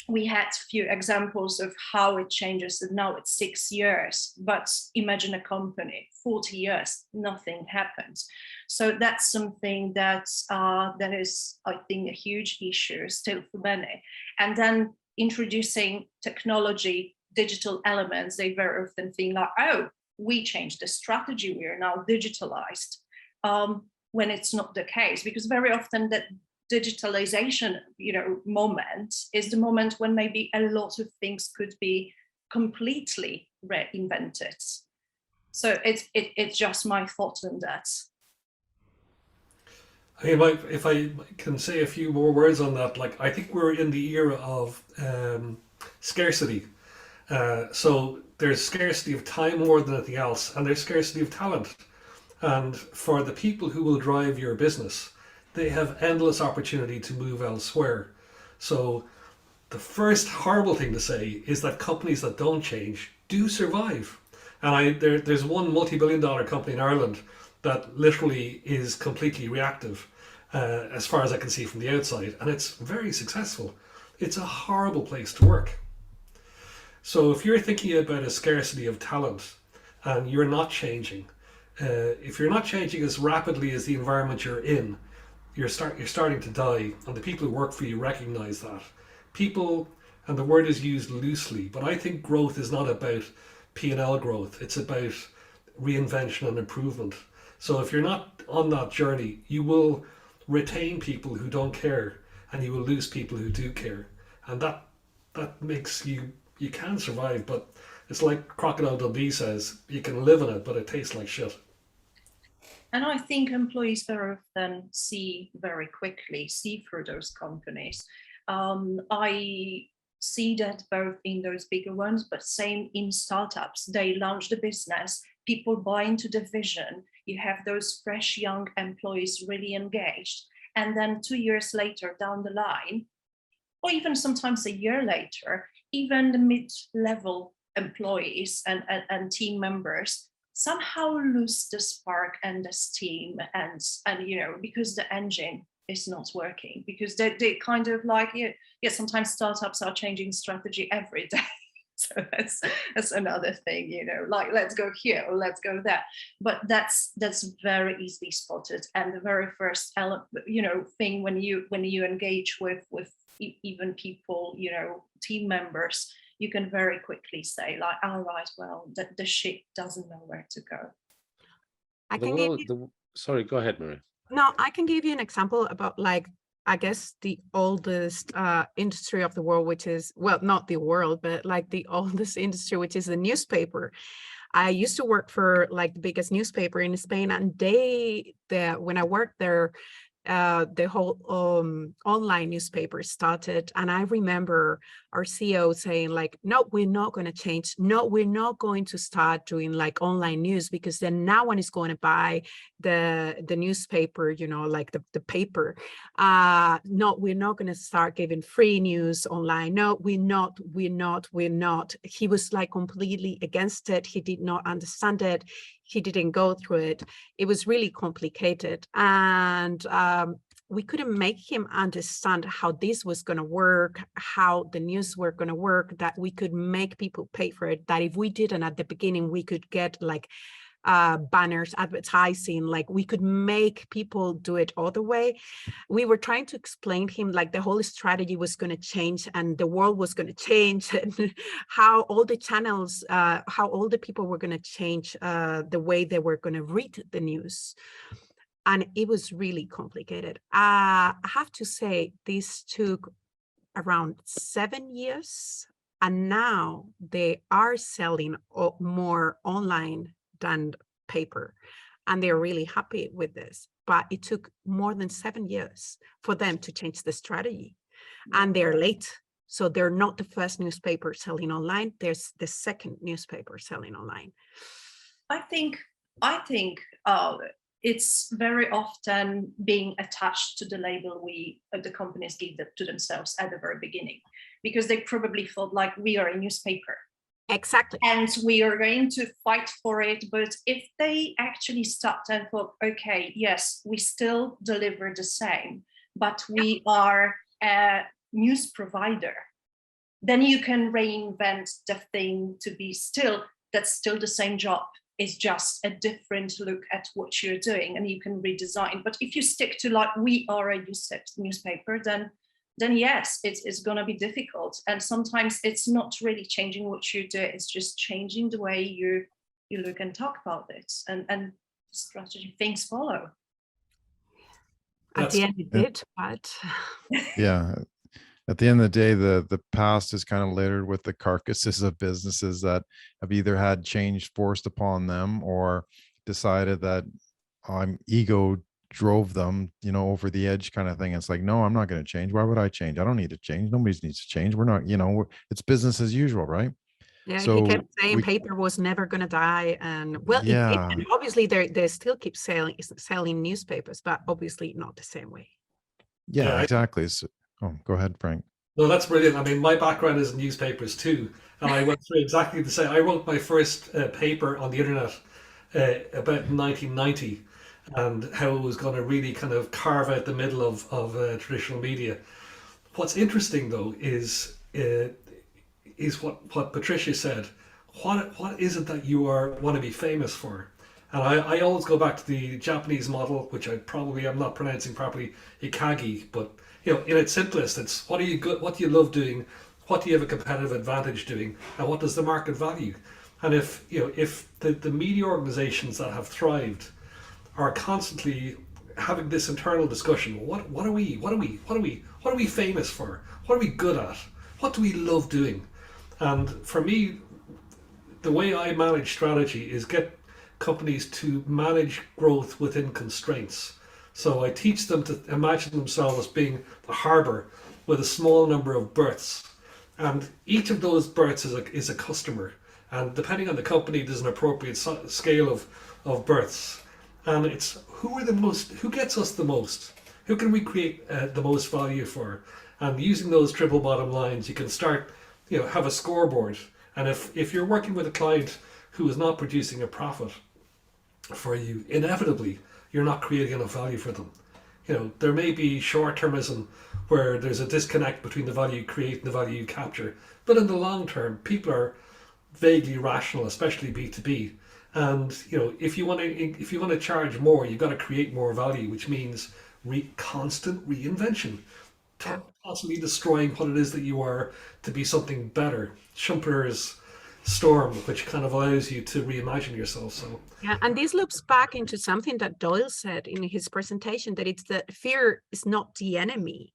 we had a few examples of how it changes, and now it's 6 years, but imagine a company, 40 years, nothing happens. So that's something that, that is, I think, a huge issue still for many. And then introducing technology, digital elements, they very often think like, oh, we changed the strategy, we are now digitalized, when it's not the case, because very often that digitalization, you know, moment is the moment when maybe a lot of things could be completely reinvented. So it's just my thought on that. I mean, if I can say a few more words on that, like I think we're in the era of scarcity. So there's scarcity of time more than anything else, and there's scarcity of talent. And for the people who will drive your business, they have endless opportunity to move elsewhere. So the first horrible thing to say is that companies that don't change do survive. And there's one multi-billion-dollar company in Ireland that literally is completely reactive, as far as I can see from the outside, and it's very successful. It's a horrible place to work. So if you're thinking about a scarcity of talent and you're not changing, if you're not changing as rapidly as the environment you're in, you're starting to die, and the people who work for you recognize that. People, and the word is used loosely, but I think growth is not about P&L growth. It's about reinvention and improvement. So if you're not on that journey, you will retain people who don't care, and you will lose people who do care. And that makes you can survive, but it's like Crocodile Dundee says, you can live in it, but it tastes like shit. And I think employees very often see very quickly, see through those companies. I see that both in those bigger ones, but same in startups. They launch the business, people buy into the vision, you have those fresh young employees really engaged. And then 2 years later down the line, or even sometimes a year later, even the mid-level employees and team members somehow lose the spark and the steam, and you know, because the engine is not working, because they kind of like, yeah, sometimes startups are changing strategy every day. So that's another thing, you know, like let's go here or let's go there. But that's very easily spotted. And the very first thing when you engage with even people, you know, team members, you can very quickly say like, all right, well, the ship doesn't know where to go. Sorry, go ahead, María. No, I can give you an example about, like, I guess the oldest industry of the world, which is, well, not the world, but like the oldest industry, which is the newspaper. I used to work for like the biggest newspaper in Spain, and when I worked there, the whole online newspaper started, and I remember our CEO saying like, no, we're not going to change. No, we're not going to start doing like online news, because then no one is going to buy the newspaper, you know, like the paper. No, we're not going to start giving free news online. No, we're not. He was like completely against it. He did not understand it. He didn't go through it. It was really complicated. And we couldn't make him understand how this was going to work, how the news were going to work, that we could make people pay for it, that if we didn't at the beginning, we could get like banners, advertising, like we could make people do it all the way. We were trying to explain to him like the whole strategy was going to change and the world was going to change, and how all the channels, how all the people were going to change the way they were going to read the news. And it was really complicated. I have to say, this took around 7 years, and now they are selling more online than paper, and they're really happy with this. But it took more than 7 years for them to change the strategy, and they're late. So they're not the first newspaper selling online. There's the second newspaper selling online. I think it's very often being attached to the label the companies give to themselves at the very beginning, because they probably thought like, we are a newspaper. Exactly. And we are going to fight for it. But if they actually stopped and thought, okay, yes, we still deliver the same, but we are a news provider, then you can reinvent the thing to be that's still the same job. It's just a different look at what you're doing, and you can redesign. But if you stick to like, we are a newspaper, then yes, it's going to be difficult. And sometimes it's not really changing what you do, it's just changing the way you look and talk about it, and strategy things follow. At the end it did, but Yeah. At the end of the day, the past is kind of littered with the carcasses of businesses that have either had change forced upon them or decided that ego drove them, over the edge kind of thing. It's like, no, I'm not going to change. Why would I change? I don't need to change. Nobody needs to change. We're not, it's business as usual, right? yeah, So he kept saying paper was never going to die, and well, yeah, and obviously they still keep selling newspapers, but obviously not the same way. yeah, exactly. So, go ahead, Frank. No, that's brilliant. I mean, my background is in newspapers too, and I went through exactly the same. I wrote my first paper on the internet about 1990, and how it was going to really kind of carve out the middle of traditional media. What's interesting though is what Patrycja said. What is it that you want to be famous for? And I always go back to the Japanese model, which I probably am not pronouncing properly, Ikagi, but in its simplest, it's what do you love doing, what do you have a competitive advantage doing, and what does the market value? And if the media organizations that have thrived are constantly having this internal discussion, what are we famous for? What are we good at? What do we love doing? And for me, the way I manage strategy is get companies to manage growth within constraints. So I teach them to imagine themselves as being the harbour with a small number of berths, and each of those berths is a customer, and depending on the company there's an appropriate scale of berths, and it's who gets us the most, who can we create the most value for, and using those triple bottom lines you can start have a scoreboard. And if you're working with a client who is not producing a profit for you, inevitably you're not creating enough value for them. There may be short-termism where there's a disconnect between the value you create and the value you capture, but in the long term people are vaguely rational, especially B2B. And if you want to charge more, you've got to create more value, which means constant reinvention, constantly destroying what it is that you are to be something better. Schumpeter's storm, which kind of allows you to reimagine yourself. So yeah, and this loops back into something that Doyle said in his presentation, that it's that fear is not the enemy.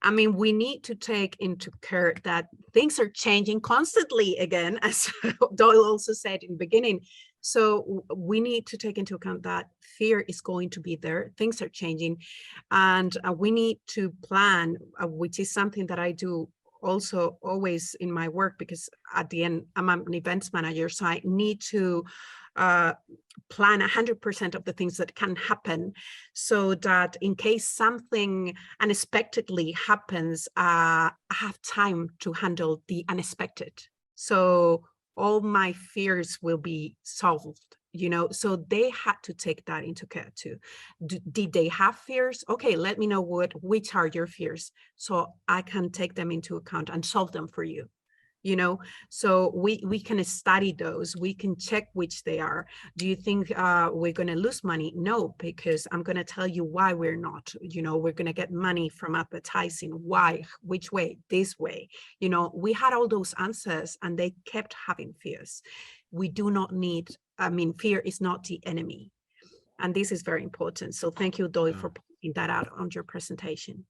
I mean, we need to take into care that things are changing constantly again, as Doyle also said in the beginning. So we need to take into account that fear is going to be there. Things are changing, and we need to plan, which is something that I do also always in my work, because at the end I'm an events manager, so I need to plan 100% of the things that can happen, so that in case something unexpectedly happens, I have time to handle the unexpected. So all my fears will be solved, so they had to take that into account too. Did they have fears? Okay, let me know which are your fears, so I can take them into account and solve them for you. So we can study those, we can check which they are. Do you think we're going to lose money? No, because I'm going to tell you why we're not. We're going to get money from advertising. Why? Which way? This way. We had all those answers, and they kept having fears. We do not need, fear is not the enemy. And this is very important. So thank you, Doyle, for pointing that out on your presentation.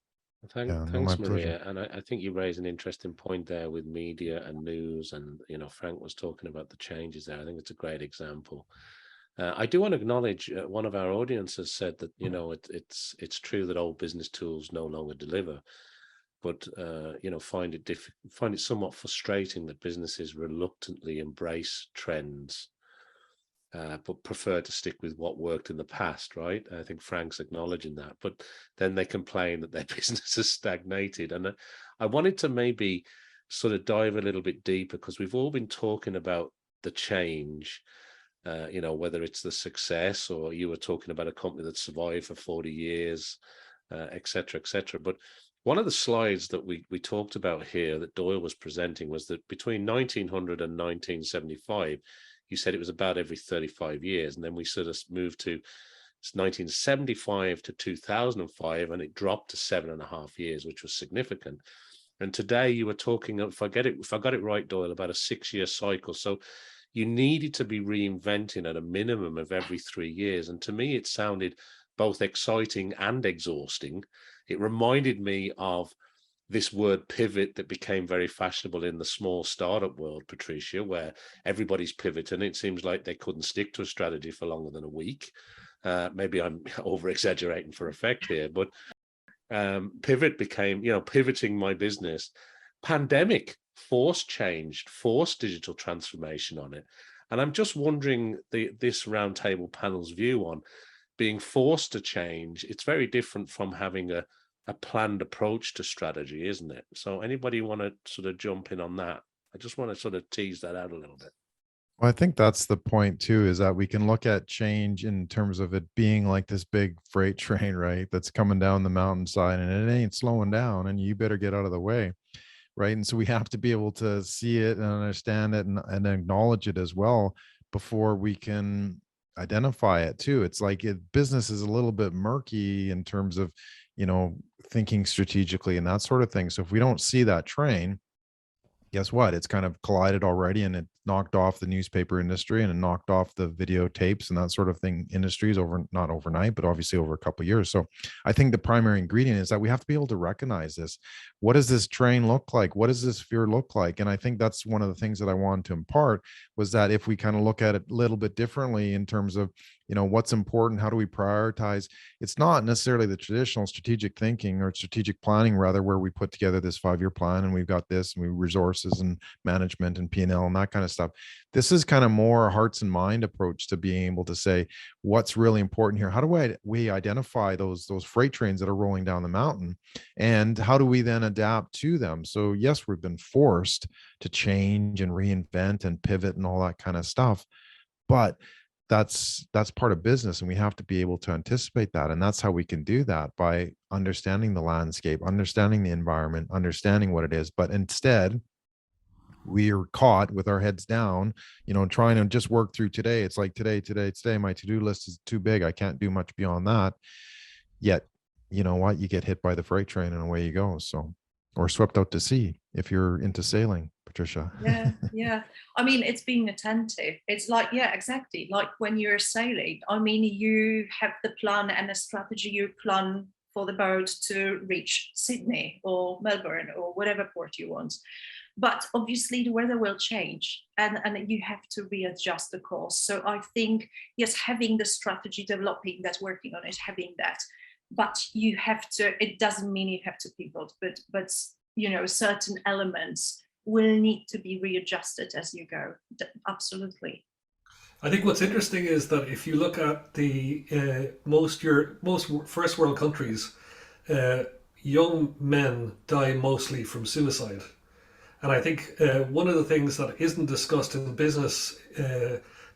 Thanks, Maria. And I think you raise an interesting point there with media and news. And, Frank was talking about the changes there. I think it's a great example. I do want to acknowledge one of our audiences said that, it's true that old business tools no longer deliver, but, find it somewhat frustrating that businesses reluctantly embrace trends, but prefer to stick with what worked in the past, right? I think Frank's acknowledging that, but then they complain that their business has stagnated. And I wanted to maybe sort of dive a little bit deeper, because we've all been talking about the change, whether it's the success, or you were talking about a company that survived for 40 years, et cetera, et cetera. But one of the slides that we talked about here that Doyle was presenting was that between 1900 and 1975, you said it was about every 35 years. And then we sort of moved to 1975 to 2005, and it dropped to 7.5 years, which was significant. And today you were talking, if I got it right, Doyle, about a 6-year cycle. So you needed to be reinventing at a minimum of every 3 years. And to me, it sounded both exciting and exhausting. It reminded me of this word pivot that became very fashionable in the small startup world, Patrycja, where everybody's pivoting. It seems like they couldn't stick to a strategy for longer than a week. Maybe I'm over exaggerating for effect here, but pivot became, pivoting my business. Pandemic forced change, forced digital transformation on it. And I'm just wondering this roundtable panel's view on being forced to change. It's very different from having a planned approach to strategy, isn't it? So anybody want to sort of jump in on that? I just want to sort of tease that out a little bit. Well, I think that's the point too, is that we can look at change in terms of it being like this big freight train, right? That's coming down the mountainside and it ain't slowing down, and you better get out of the way. Right. And so we have to be able to see it and understand it and acknowledge it as well before we can identify it too. It's like business is a little bit murky in terms of, thinking strategically and that sort of thing. So if we don't see that train, guess what? It's kind of collided already, and it knocked off the newspaper industry and it knocked off the videotapes and that sort of thing industries not overnight, but obviously over a couple of years. So I think the primary ingredient is that we have to be able to recognize this. What does this train look like? What does this sphere look like? And I think that's one of the things that I wanted to impart, was that if we kind of look at it a little bit differently in terms of, what's important, how do we prioritize? It's not necessarily the traditional strategic thinking or strategic planning, rather, where we put together this 5-year plan and we've got this and we resources and management and P&L and that kind of stuff. This is kind of more a hearts and mind approach to being able to say what's really important here. How do we identify those freight trains that are rolling down the mountain, and how do we then adapt to them? So yes, we've been forced to change and reinvent and pivot and all that kind of stuff, but that's part of business, and we have to be able to anticipate that. And that's how we can do that, by understanding the landscape, understanding the environment, understanding what it is. But instead, we are caught with our heads down, trying to just work through today. It's like today, my to-do list is too big. I can't do much beyond that. Yet, you know what? You get hit by the freight train and away you go. So, or swept out to sea if you're into sailing, Patrycja. Yeah. I mean, it's being attentive. It's like, yeah, exactly. Like when you're sailing, I mean, you have the plan and a strategy, you plan for the boat to reach Sydney or Melbourne or whatever port you want. But obviously the weather will change and you have to readjust the course. So I think, yes, having the strategy, developing that, working on it, having that, but you have to, it doesn't mean you have to pivot, but certain elements will need to be readjusted as you go. Absolutely. I think what's interesting is that if you look at the most first world countries, young men die mostly from suicide. And I think one of the things that isn't discussed in business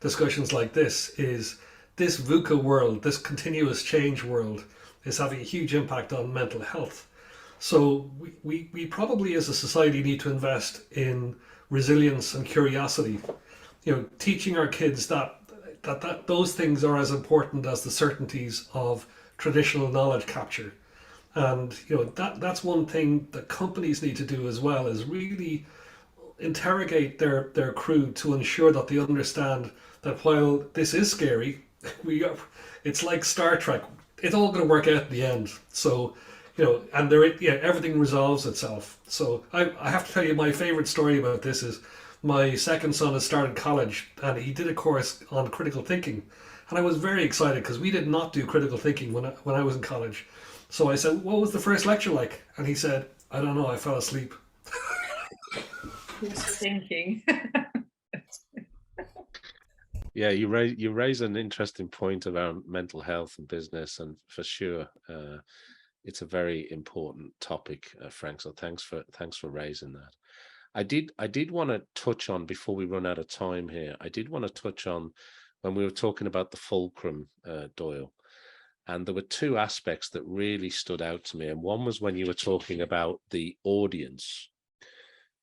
discussions like this is this VUCA world, this continuous change world, is having a huge impact on mental health. So we probably as a society need to invest in resilience and curiosity, teaching our kids that those things are as important as the certainties of traditional knowledge capture. And that's one thing that companies need to do as well, is really interrogate their crew to ensure that they understand that while this is scary, it's like Star Trek. It's all going to work out in the end. So, and everything resolves itself. So I have to tell you, my favorite story about this is my second son has started college, and he did a course on critical thinking, and I was very excited because we did not do critical thinking when I was in college. So I said, "What was the first lecture like?" And he said, "I don't know. I fell asleep." Who's thinking? Yeah, you raise an interesting point around mental health and business, and for sure, it's a very important topic, Frank. So thanks for raising that. I did want to touch on, before we run out of time here, I did want to touch on when we were talking about the fulcrum, Doyle, and there were two aspects that really stood out to me, and one was when you were talking about the audience,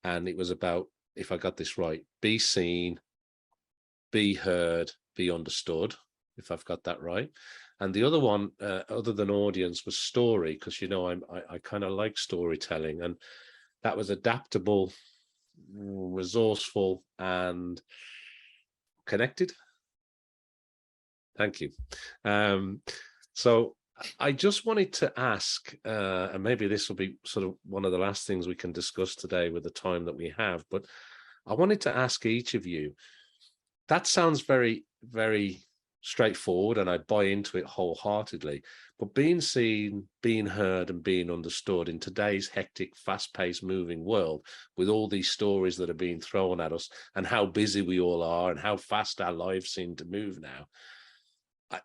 and it was about, if I got this right, be seen, be heard, be understood, if I've got that right. And the other one, other than audience, was story, because I kind of like storytelling, and that was adaptable, resourceful, and connected. Thank you. So I just wanted to ask, and maybe this will be sort of one of the last things we can discuss today with the time that we have, but I wanted to ask each of you, that sounds very, very straightforward, and I buy into it wholeheartedly. But being seen, being heard, and being understood in today's hectic, fast-paced, moving world, with all these stories that are being thrown at us, and how busy we all are, and how fast our lives seem to move now,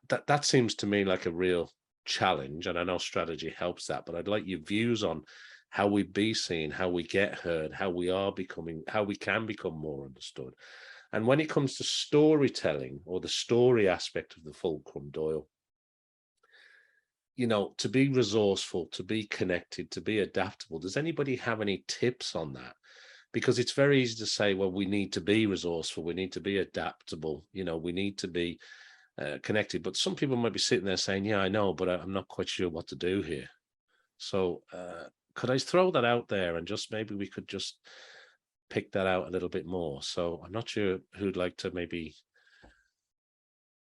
that seems to me like a real challenge. And I know strategy helps that, but I'd like your views on how we be seen, how we get heard, how we can become more understood. And when it comes to storytelling, or the story aspect of the fulcrum, Doyle, to be resourceful, to be connected, to be adaptable, does anybody have any tips on that? Because it's very easy to say, well, we need to be resourceful, we need to be adaptable, we need to be connected. But some people might be sitting there saying, yeah, I know, but I'm not quite sure what to do here. So could I throw that out there, and just maybe we could just pick that out a little bit more? So I'm not sure who'd like to maybe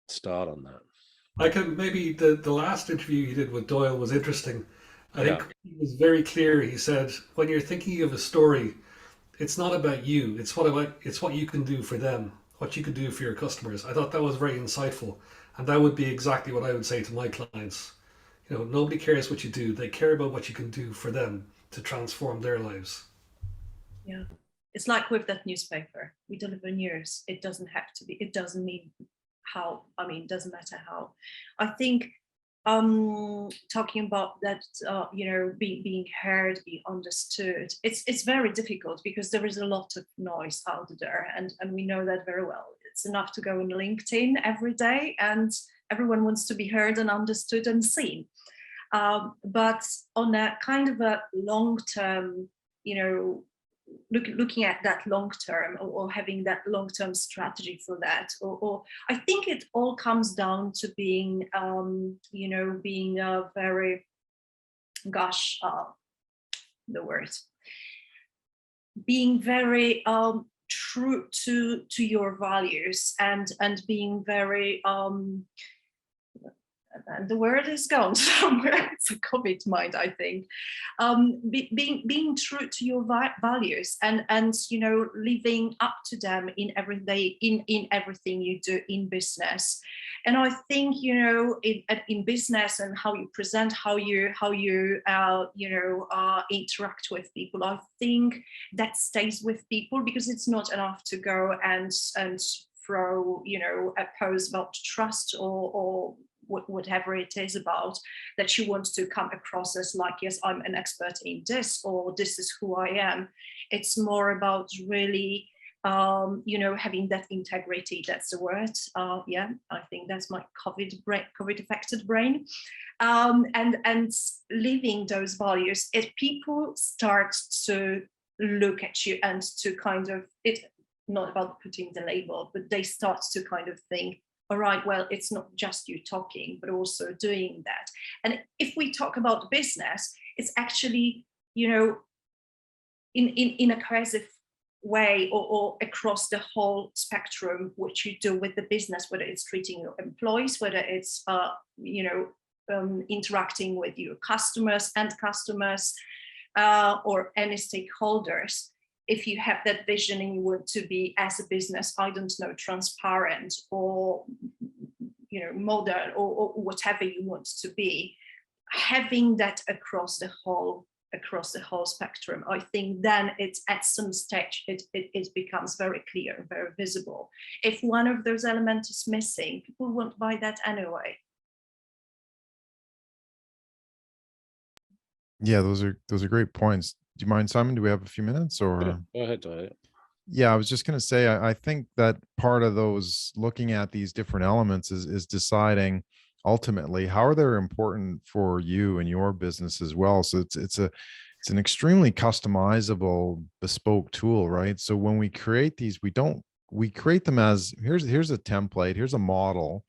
start on that. I can maybe the last interview you did with Doyle was interesting. I think he was very clear. He said, when you're thinking of a story, it's not about you. It's what you can do for them, what you can do for your customers. I thought that was very insightful, and that would be exactly what I would say to my clients. Nobody cares what you do. They care about what you can do for them to transform their lives. Yeah. It's like with that newspaper. We deliver news. It doesn't have to be, it doesn't mean how, it doesn't matter how. I think talking about that, being heard, being understood, it's very difficult because there is a lot of noise out there, and we know that very well. It's enough to go on LinkedIn every day, and everyone wants to be heard and understood and seen. But on a kind of a long-term, looking at that long term, or having that long-term strategy for that, or I think it all comes down to being being a very being very true to your values, and being very and the word is gone somewhere. It's a COVID mind, I think. Being true to your values, and living up to them in everything you do in business. And I think in business, and how you present, how you interact with people, I think that stays with people, because it's not enough to go and throw a post about trust or whatever it is about, that you want to come across as like, yes, I'm an expert in this, or this is who I am. It's more about really, having that integrity. That's the word. I think that's my COVID affected brain. And living those values, if people start to look at you and to kind of, it's not about putting the label, but they start to kind of think, all right, well, it's not just you talking, but also doing that. And if we talk about business, it's actually, in a cohesive way or across the whole spectrum, which you do with the business, whether it's treating your employees, whether it's interacting with your customers and customers or any stakeholders. If you have that vision and you want to be, as a business, I don't know, transparent or modern or whatever you want to be, having that across the whole spectrum, I think then it's at some stage it becomes very clear and very visible. If one of those elements is missing, people won't buy that anyway. Yeah, those are great points. Do you mind, Simon? Do we have a few minutes or? Yeah, go ahead, Doyle. Yeah, I was just going to say, I think that part of those looking at these different elements is deciding ultimately how are they important for you and your business as well. So it's an extremely customizable, bespoke tool, right? So when we create these, we create them as here's a template, here's a model.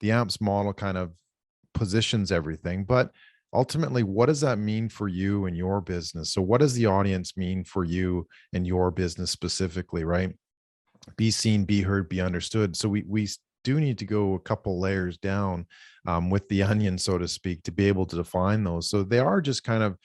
The AMPS model kind of positions everything, but ultimately, what does that mean for you and your business? So what does the audience mean for you and your business specifically, right? Be seen, be heard, be understood. So we do need to go a couple layers down with the onion, so to speak, to be able to define those. So they are just kind of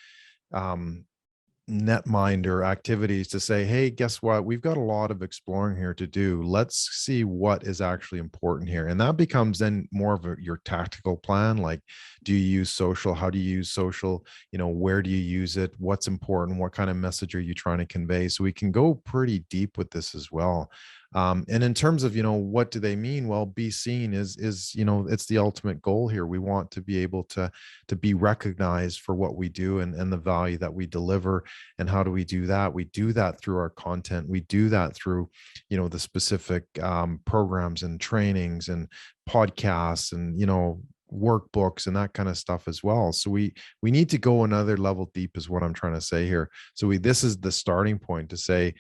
netminder activities to say, hey, guess what? We've got a lot of exploring here to do. Let's see what is actually important here. And that becomes then more of your tactical plan. Like, do you use social? How do you use social? Where do you use it? What's important? What kind of message are you trying to convey? So we can go pretty deep with this as well. And in terms of, what do they mean? Well, be seen is, it's the ultimate goal here. We want to be able to be recognized for what we do and the value that we deliver. And how do we do that? We do that through our content. We do that through, the specific programs and trainings and podcasts and, workbooks and that kind of stuff as well. So we need to go another level deep is what I'm trying to say here. So this is the starting point to say,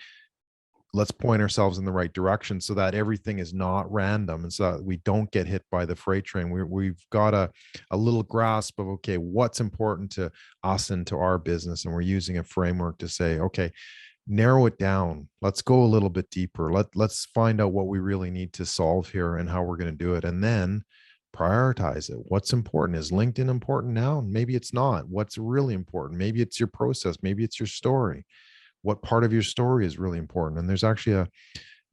let's point ourselves in the right direction so that everything is not random and so that we don't get hit by the freight train. We've got a little grasp of, okay, what's important to us and to our business. And we're using a framework to say, okay, narrow it down. Let's go a little bit deeper. Let's find out what we really need to solve here and how we're going to do it. And then prioritize it. What's important? Is LinkedIn important now? Maybe it's not. What's really important? Maybe it's your process. Maybe it's your story. What part of your story is really important? And there's actually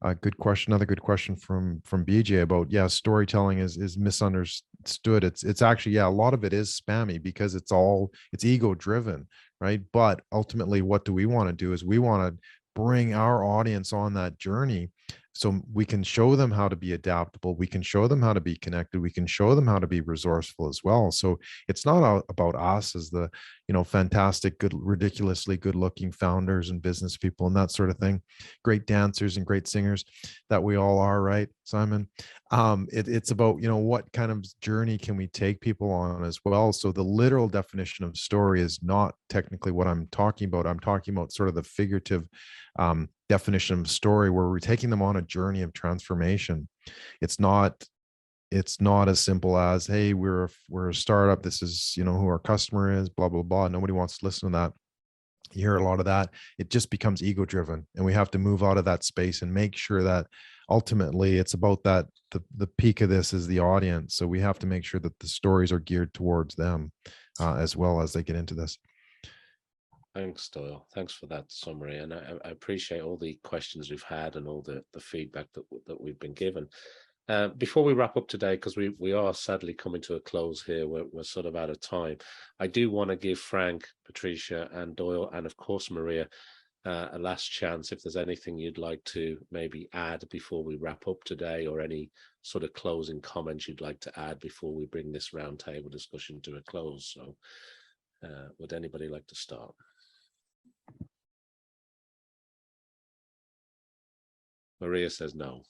a good question, another good question from BJ about, storytelling is misunderstood. It's actually, a lot of it is spammy because it's ego driven, right? But ultimately what do we want to do is we want to bring our audience on that journey so we can show them how to be adaptable. We can show them how to be connected. We can show them how to be resourceful as well. So it's not about us as the, fantastic, good, ridiculously good looking founders and business people and that sort of thing. Great dancers and great singers that we all are, right, Simon? It's about, what kind of journey can we take people on as well? So the literal definition of story is not technically what I'm talking about. I'm talking about sort of the figurative definition of story where we're taking them on a journey of transformation. It's not as simple as, hey, we're a startup. This is, who our customer is, blah, blah, blah. Nobody wants to listen to that. You hear a lot of that. It just becomes ego driven. And we have to move out of that space and make sure that ultimately it's about that. The peak of this is the audience. So we have to make sure that the stories are geared towards them as well as they get into this. Thanks, Doyle. Thanks for that summary. And I appreciate all the questions we've had and all the feedback that we've been given. Before we wrap up today, because we are sadly coming to a close here, we're sort of out of time. I do want to give Frank, Patrycja, and Doyle, and of course Maria, a last chance if there's anything you'd like to maybe add before we wrap up today, or any sort of closing comments you'd like to add before we bring this roundtable discussion to a close. So would anybody like to start? Maria says no.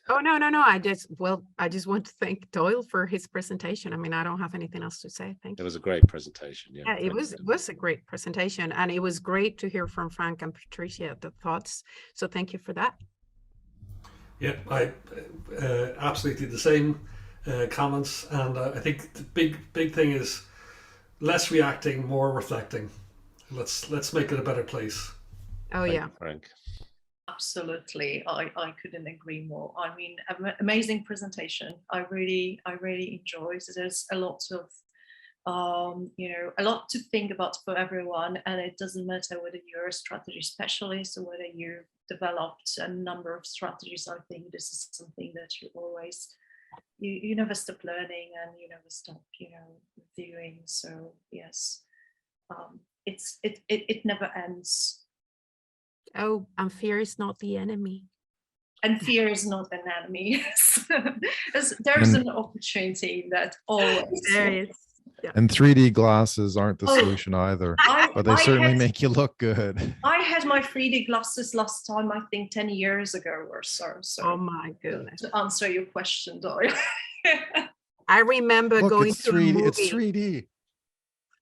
Oh, no. I just want to thank Doyle for his presentation. I mean, I don't have anything else to say. Thank you. It was a great presentation. Yeah, it was a great presentation, and it was great to hear from Frank and Patrycja the thoughts. So thank you for that. Yeah, I absolutely the same comments, and I think the big thing is less reacting, more reflecting. Let's make it a better place. Oh, Thank yeah. you, Frank. Absolutely, I couldn't agree more. I mean, amazing presentation. I really enjoyed. There's a lot of a lot to think about for everyone, and it doesn't matter whether you're a strategy specialist or whether you've developed a number of strategies. I think this is something that you always you never stop learning, and you never stop reviewing. So yes, it never ends. Oh, and fear is not the enemy. And fear is not an enemy. There's an opportunity that always. There is. Yeah. And 3D glasses aren't the solution either, but they certainly make you look good. I had my 3D glasses last time, I think 10 years ago or so. Oh my goodness. To answer your question, Doyle. I remember going to 3D, a movie. it's 3D.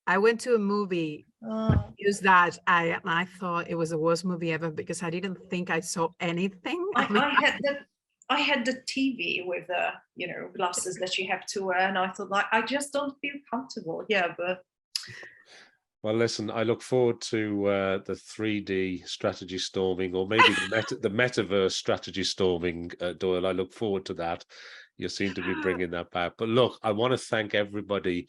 I went to a movie, used that, I thought it was the worst movie ever because I didn't think I saw anything. I had the TV with the glasses that you have to wear, and I thought, like, I just don't feel comfortable. Yeah, but well, listen, I look forward to the 3D strategy storming, or maybe the metaverse strategy storming, Doyle. I look forward to that. You seem to be bringing that back. But look, I want to thank everybody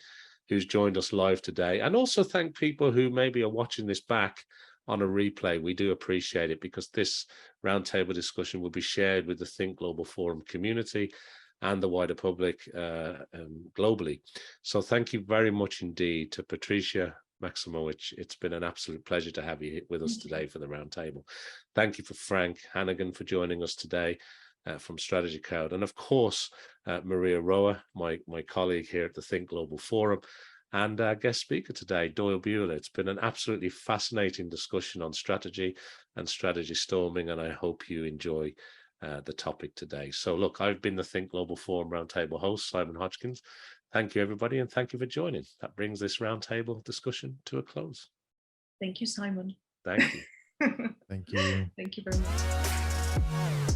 who's joined us live today, and also thank people who maybe are watching this back on a replay. We do appreciate it, because this roundtable discussion will be shared with the Think Global Forum community and the wider public globally. So thank you very much indeed to Patrycja, Maksymowicz. It's been an absolute pleasure to have you with us today for the roundtable. Thank you for Frank Hannigan for joining us today from StrategyCrowd, and of course María Roa, my colleague here at the Think Global Forum, and our guest speaker today, Doyle Buehler. It's been an absolutely fascinating discussion on strategy and strategy storming, and I hope you enjoy the topic today. So look, I've been the Think Global Forum Roundtable host, Simon Hodgkins. Thank you, everybody, and thank you for joining. That brings this roundtable discussion to a close. Thank you, Simon. Thank you. Thank you. Thank you very much.